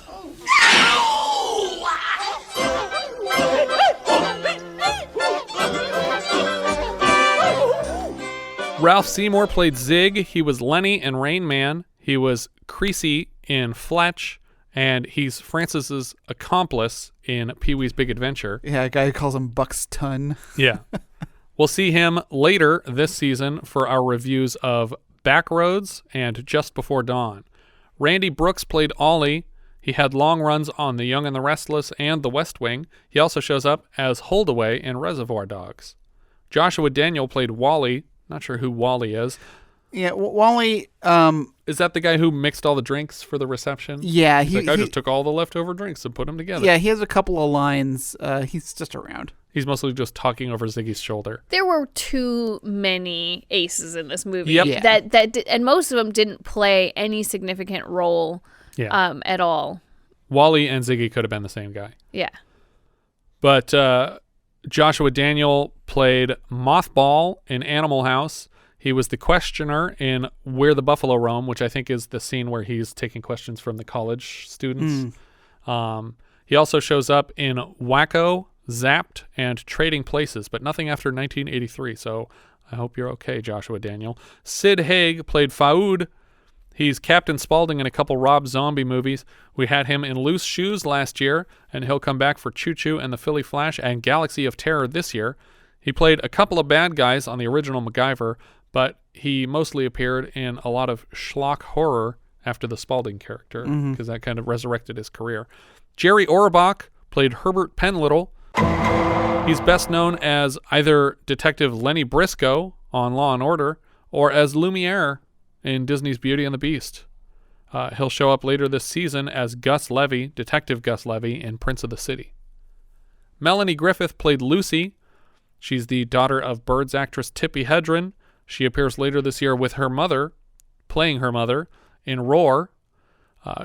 Ralph Seymour played Zig. He was Lenny in Rain Man. He was Creasy in Fletch. And he's Francis's accomplice in Pee-wee's Big Adventure. Yeah, a guy who calls him Buck's Ton. Yeah. We'll see him later this season for our reviews of Backroads and Just Before Dawn. Randy Brooks played Ollie. He had long runs on The Young and the Restless and The West Wing. He also shows up as Holdaway in Reservoir Dogs. Joshua Daniel played Wally. Not sure who Wally is. Yeah, Wally... is that the guy who mixed all the drinks for the reception? Yeah. I just took all the leftover drinks and put them together. Yeah, he has a couple of lines. He's just around. He's mostly just talking over Ziggy's shoulder. There were too many aces in this movie. Yep. Yeah. And most of them didn't play any significant role at all. Wally and Ziggy could have been the same guy. Yeah. But Joshua Daniel played Mothball in Animal House. He was the questioner in Where the Buffalo Roam, which I think is the scene where he's taking questions from the college students. He also shows up in Wacko, Zapped, and Trading Places, but nothing after 1983, so I hope you're okay, Joshua Daniel. Sid Haig played Faoud. He's Captain Spaulding in a couple Rob Zombie movies. We had him in Loose Shoes last year, and he'll come back for Choo Choo and the Philly Flash and Galaxy of Terror this year. He played a couple of bad guys on the original MacGyver, but he mostly appeared in a lot of schlock horror after the Spaulding character, because that kind of resurrected his career. Jerry Orbach played Herbert Penlittle. He's best known as either Detective Lenny Briscoe on Law & Order or as Lumiere in Disney's Beauty and the Beast. He'll show up later this season as Gus Levy, Detective Gus Levy, in Prince of the City. Melanie Griffith played Lucy. She's the daughter of Birds actress Tippi Hedren. She appears later this year with her mother, playing her mother, in Roar.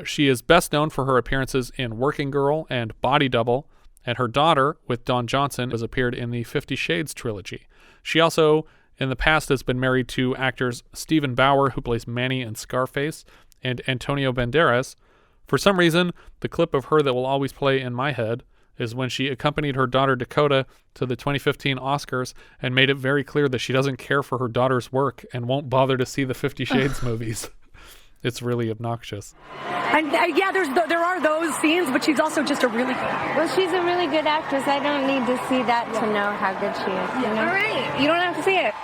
She is best known for her appearances in Working Girl and Body Double, and her daughter, with Dawn Johnson, has appeared in the 50 Shades trilogy. She also, in the past, has been married to actors Stephen Bauer, who plays Manny in Scarface, and Antonio Banderas. For some reason, the clip of her that will always play in my head is when she accompanied her daughter Dakota to the 2015 Oscars and made it very clear that she doesn't care for her daughter's work and won't bother to see the 50 Shades movies. It's really obnoxious. And yeah, there are those scenes, but she's also just a really good actress. Well, she's a really good actress. I don't need to see that to know how good she is. You know? All right, you don't have to see it.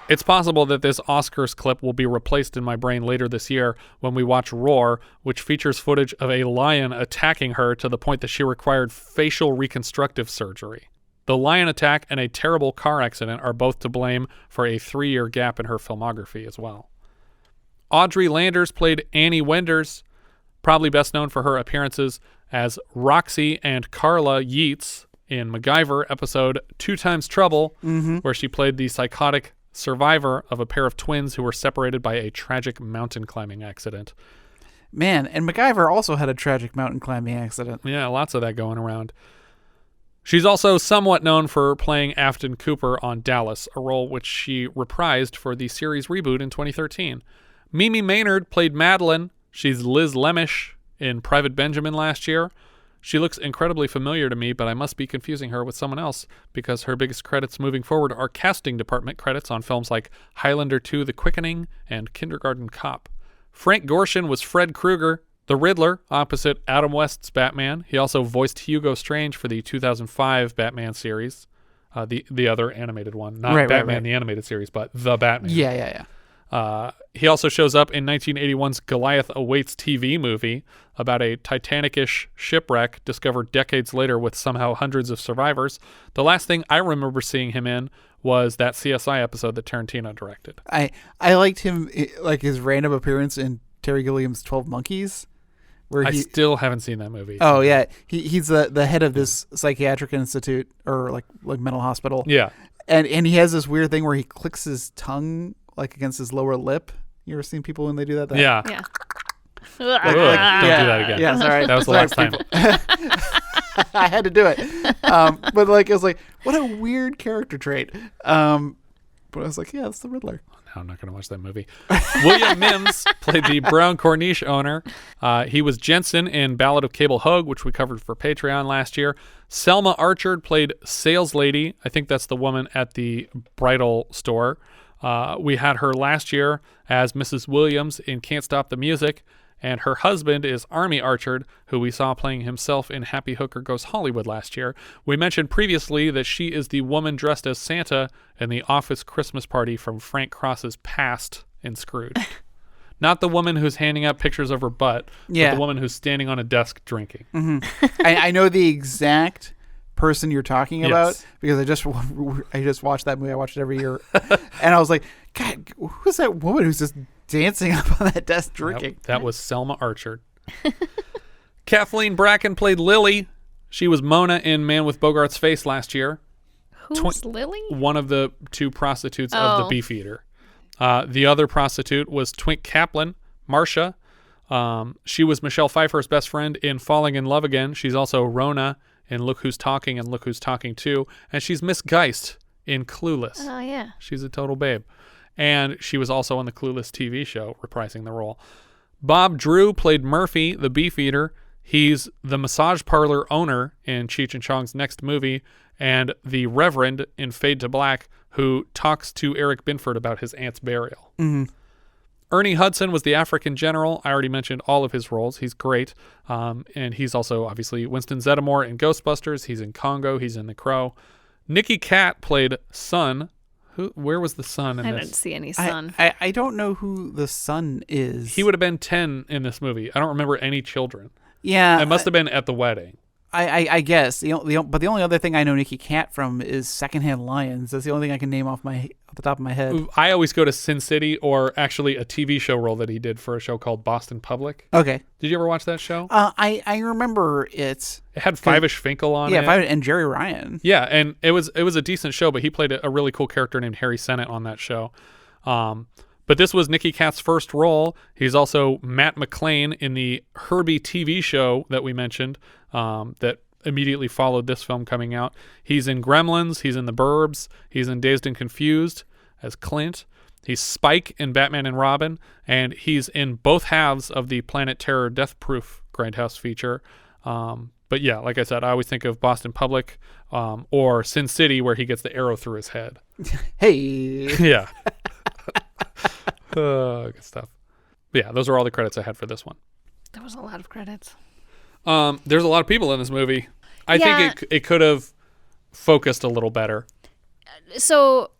It's possible that this Oscars clip will be replaced in my brain later this year when we watch Roar, which features footage of a lion attacking her to the point that she required facial reconstructive surgery. The lion attack and a terrible car accident are both to blame for a 3-year gap in her filmography as well. Audrey Landers played Annie Wenders, probably best known for her appearances as Roxy and Carla Yeats in MacGyver episode 2 Times Trouble, where she played the psychotic survivor of a pair of twins who were separated by a tragic mountain climbing accident. Man, and MacGyver also had a tragic mountain climbing accident. Yeah, lots of that going around. She's also somewhat known for playing Afton Cooper on Dallas, a role which she reprised for the series reboot in 2013. Mimi Maynard played Madeline. She's Liz Lemish in Private Benjamin last year. She looks incredibly familiar to me, but I must be confusing her with someone else because her biggest credits moving forward are casting department credits on films like Highlander 2: The Quickening and Kindergarten Cop. Frank Gorshin was Fred Krueger The Riddler, opposite Adam West's Batman. He also voiced Hugo Strange for the 2005 Batman series, the other animated one. Not Batman the animated series, but The Batman. Yeah. He also shows up in 1981's Goliath Awaits TV movie about a Titanic-ish shipwreck discovered decades later with somehow hundreds of survivors. The last thing I remember seeing him in was that CSI episode that Tarantino directed. I liked him, like his random appearance in Terry Gilliam's 12 Monkeys. Where I still haven't seen that movie. Oh yeah, he's the head of this psychiatric institute or like mental hospital. Yeah, and he has this weird thing where he clicks his tongue like against his lower lip. You ever seen people when they do that? Yeah. Yeah. Don't do that again. Yeah, sorry. That was the last time. I had to do it. But like it was like, what a weird character trait. But I was like, yeah, that's the Riddler. I'm not going to watch that movie. William Mims played the Brown Corniche owner. He was Jensen in Ballad of Cable Hogue, which we covered for Patreon last year. Selma Archard played Sales Lady. I think that's the woman at the bridal store. We had her last year as Mrs. Williams in Can't Stop the Music. And her husband is Army Archard, who we saw playing himself in Happy Hooker Goes Hollywood last year. We mentioned previously that she is the woman dressed as Santa in the office Christmas party from Frank Cross's Past in Scrooge. Not the woman who's handing out pictures of her butt, but the woman who's standing on a desk drinking. Mm-hmm. I know the exact person you're talking about because I just watched that movie. I watch it every year. And I was like, God, who's that woman who's just dancing up on that desk drinking? Yep, that was Selma Archard. Kathleen Bracken played Lily. She was Mona in Man with Bogart's Face last year. Who's Lily? One of the two prostitutes of the Beefeater. The other prostitute was Twink Kaplan, Marcia. She was Michelle Pfeiffer's best friend in Falling in Love Again. She's also Rona in Look Who's Talking and Look Who's Talking Too. And she's Miss Geist in Clueless. Oh, yeah. She's a total babe. And she was also on the Clueless TV show, reprising the role. Bob Drew played Murphy, the Beefeater. He's the massage parlor owner in Cheech and Chong's next movie, and the Reverend in Fade to Black, who talks to Eric Binford about his aunt's burial. Mm-hmm. Ernie Hudson was the African general. I already mentioned all of his roles. He's great. And he's also, obviously, Winston Zeddemore in Ghostbusters. He's in Congo. He's in The Crow. Nicky Katt played Son. Where was the son in this? I didn't see any son. I don't know who the son is. He would have been 10 in this movie. I don't remember any children. Yeah. It must have been at the wedding. I guess. But the only other thing I know Nicky Katt from is Secondhand Lions. That's the only thing I can name off the top of my head. I always go to Sin City, or actually a TV show role that he did for a show called Boston Public. Okay. Did you ever watch that show? I remember it. It had Five-ish Finkel on it. Yeah, and Jerry Ryan. Yeah, and it was a decent show, but he played a really cool character named Harry Sennett on that show. But this was Nicky Katt's first role. He's also Matt McClane in the Herbie TV show that we mentioned that immediately followed this film coming out. He's in Gremlins. He's in The Burbs. He's in Dazed and Confused as Clint. He's Spike in Batman and Robin. And he's in both halves of the Planet Terror Death Proof Grindhouse feature. But yeah, like I said, I always think of Boston Public or Sin City, where he gets the arrow through his head. Hey. Yeah. Good stuff. But yeah, those are all the credits I had for this one. There was a lot of credits. There's a lot of people in this movie. I think it could have focused a little better. So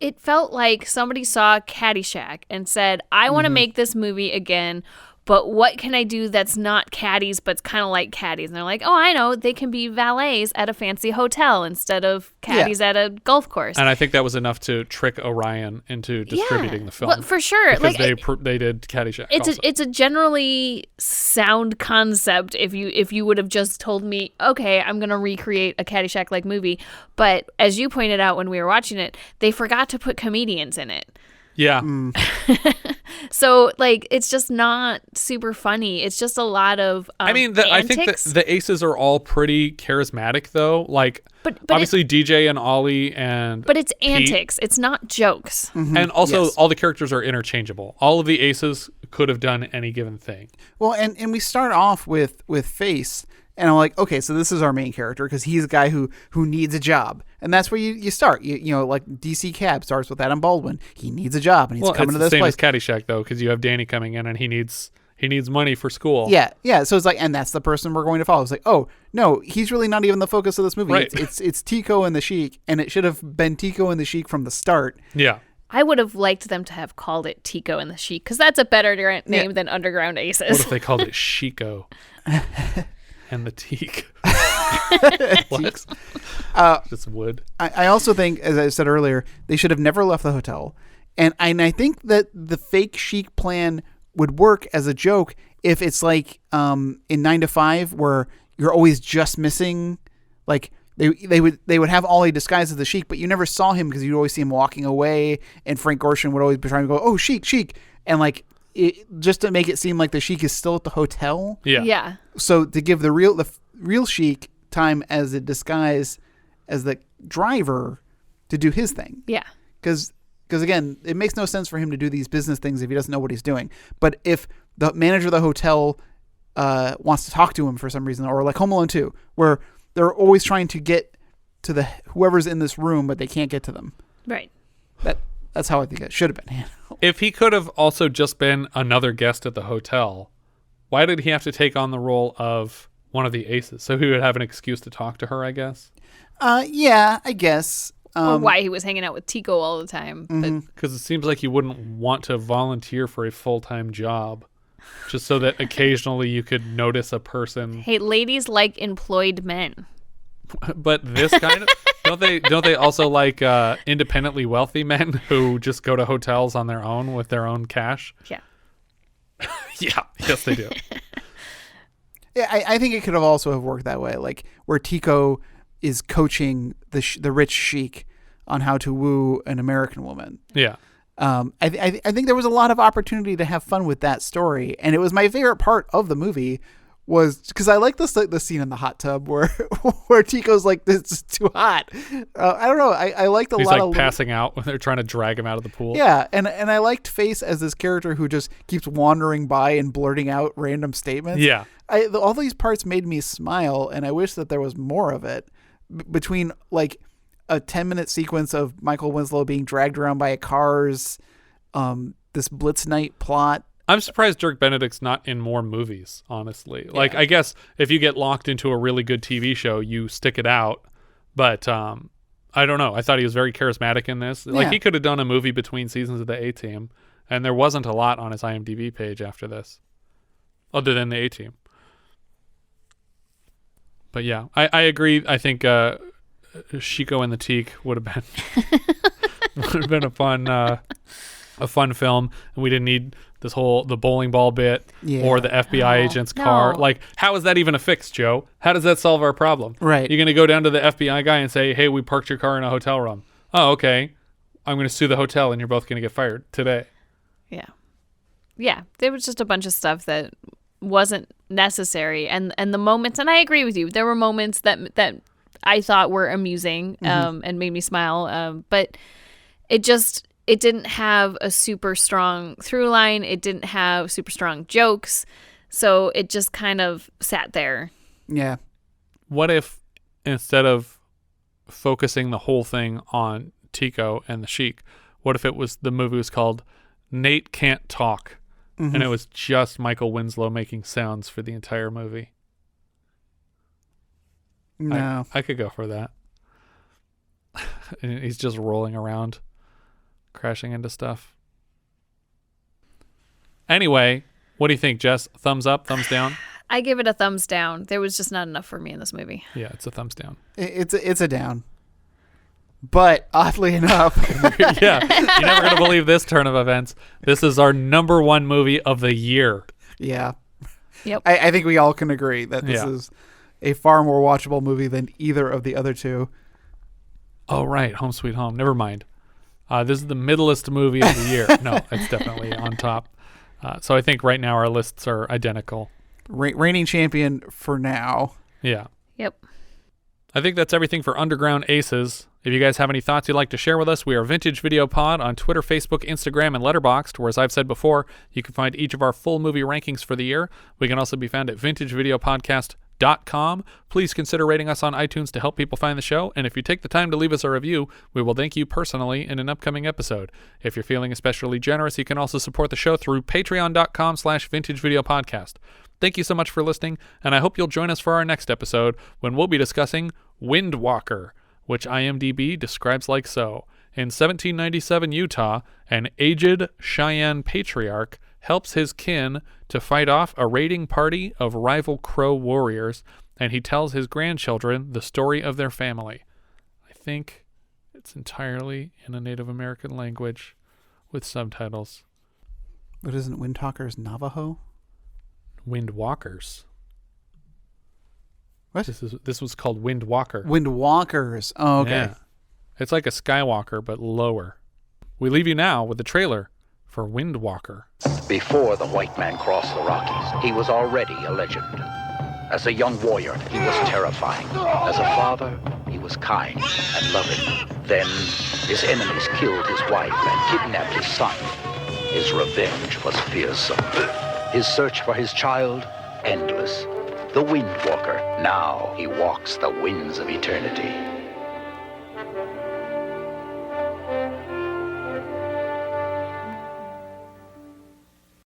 it felt like somebody saw Caddyshack and said, I want to make this movie again, but what can I do that's not caddies, but it's kind of like caddies? And they're like, oh, I know. They can be valets at a fancy hotel instead of caddies at a golf course. And I think that was enough to trick Orion into distributing the film. Well, for sure. Because they did Caddyshack It's a generally sound concept if you would have just told me, okay, I'm going to recreate a Caddyshack-like movie. But as you pointed out when we were watching it, they forgot to put comedians in it. Yeah. So, like, it's just not super funny. It's just a lot of I think the aces are all pretty charismatic, though. Like, but obviously Dee Jay and Ollie and But it's Pete. antics. It's not jokes. Mm-hmm. And also, all the characters are interchangeable. All of the aces could have done any given thing. Well, and we start off with Face. And I'm like, okay, so this is our main character because he's a guy who needs a job. And that's where you start. You know, like DC Cab starts with Adam Baldwin. He needs a job and he's coming to this place. It's the same as Caddyshack, though, because you have Danny coming in and he needs He needs money for school. Yeah. So it's like, and that's the person we're going to follow. It's like, oh no, he's really not even the focus of this movie. Right. It's Tico and the Sheik, and it should have been Tico and the Sheik from the start. Yeah. I would have liked them to have called it Tico and the Sheik, because that's a better name than Underground Aces. What if they called it Chico and the Teak? What? Just wood. I also think, as I said earlier, they should have never left the hotel. And I think that the fake Sheik plan would work as a joke if it's like in 9 to 5 where you're always just missing, like they would have Ollie disguised as the Sheik, but you never saw him because you'd always see him walking away, and Frank Gorshin would always be trying to go, oh, Sheik, and like just to make it seem like the Sheik is still at the hotel. Yeah. So to give the real Sheik time as a disguise as the driver to do his thing. Yeah. Because again, it makes no sense for him to do these business things if he doesn't know what he's doing. But if the manager of the hotel wants to talk to him for some reason, or like Home Alone 2, where they're always trying to get to the whoever's in this room, but they can't get to them. Right. That's how I think it should have been handled. If he could have also just been another guest at the hotel, why did he have to take on the role of one of the aces? So he would have an excuse to talk to her, I guess. Yeah, I guess. Or why he was hanging out with Tico all the time. Because it seems like you wouldn't want to volunteer for a full-time job just so that occasionally you could notice a person. Hey, ladies like employed men. But this kind of don't they also like independently wealthy men who just go to hotels on their own with their own cash? Yeah. Yeah, yes they do. Yeah, I think it could have also have worked that way, like where Tico is coaching the rich Sheik on how to woo an American woman. Yeah. I think there was a lot of opportunity to have fun with that story, and it was my favorite part of the movie was because I like the scene in the hot tub where Tico's like, this is too hot. I don't know. I liked He's lot like of passing out when they're trying to drag him out of the pool. Yeah, and I liked Face as this character who just keeps wandering by and blurting out random statements. Yeah. All these parts made me smile, and I wish that there was more of it between like a 10-minute sequence of Michael Winslow being dragged around by a car's this Blitz night plot. I'm surprised Dirk Benedict's not in more movies, honestly. Yeah. Like, I guess if you get locked into a really good TV show, you stick it out. But I don't know. I thought he was very charismatic in this. Like, he could have done a movie between seasons of the A-Team, and there wasn't a lot on his IMDb page after this, other than the A-Team. But yeah, I agree. I think Chico and the Teak would have been a fun film, and we didn't need the bowling ball bit or the FBI agent's car. Like, how is that even a fix, Joe? How does that solve our problem? Right. You're going to go down to the FBI guy and say, hey, we parked your car in a hotel room. Oh, okay. I'm going to sue the hotel, and you're both going to get fired today. Yeah. Yeah. There was just a bunch of stuff that wasn't necessary. And the moments, and I agree with you, there were moments that I thought were amusing and made me smile. But it didn't have a super strong through line. It didn't have super strong jokes. So it just kind of sat there. Yeah. What if instead of focusing the whole thing on Tico and the Sheik, what if the movie was called Nate Can't Talk, and it was just Michael Winslow making sounds for the entire movie? No. I could go for that. And he's just rolling around, crashing into stuff. Anyway, what do you think, Jess? Thumbs up, thumbs down? I give it a thumbs down. There was just not enough for me in this movie. Yeah, it's a thumbs down. It's a down. But oddly enough, yeah, you're never going to believe this turn of events. This is our number one movie of the year. Yeah. Yep. I think we all can agree that this is a far more watchable movie than either of the other two. Oh, right. Home Sweet Home. Never mind. This is the middlest movie of the year. No, it's definitely on top. So I think right now our lists are identical. Reigning champion for now. Yeah. Yep. I think that's everything for Underground Aces. If you guys have any thoughts you'd like to share with us, we are Vintage Video Pod on Twitter, Facebook, Instagram, and Letterboxd, where, as I've said before, you can find each of our full movie rankings for the year. We can also be found at vintagevideopodcast.com. www.windwalker.com. Please consider rating us on iTunes to help people find the show, and if you take the time to leave us a review, we will thank you personally in an upcoming episode. If you're feeling especially generous, you can also support the show through patreon.com/vintagevideopodcast. Thank you so much for listening, and I hope you'll join us for our next episode when we'll be discussing Windwalker, which IMDb describes like so. In 1797 Utah, an aged Cheyenne patriarch helps his kin to fight off a raiding party of rival Crow warriors, and he tells his grandchildren the story of their family. I think it's entirely in a Native American language with subtitles. But isn't Windtalkers Navajo? Windwalkers. What? This was called Windwalker. Windwalkers. Oh, okay. Yeah. It's like a Skywalker, but lower. We leave you now with the trailer for Windwalker. Before the white man crossed the Rockies, he was already a legend. As a young warrior, he was terrifying. As a father, he was kind and loving. Then, his enemies killed his wife and kidnapped his son. His revenge was fearsome. His search for his child, endless. The Windwalker. Now he walks the winds of eternity.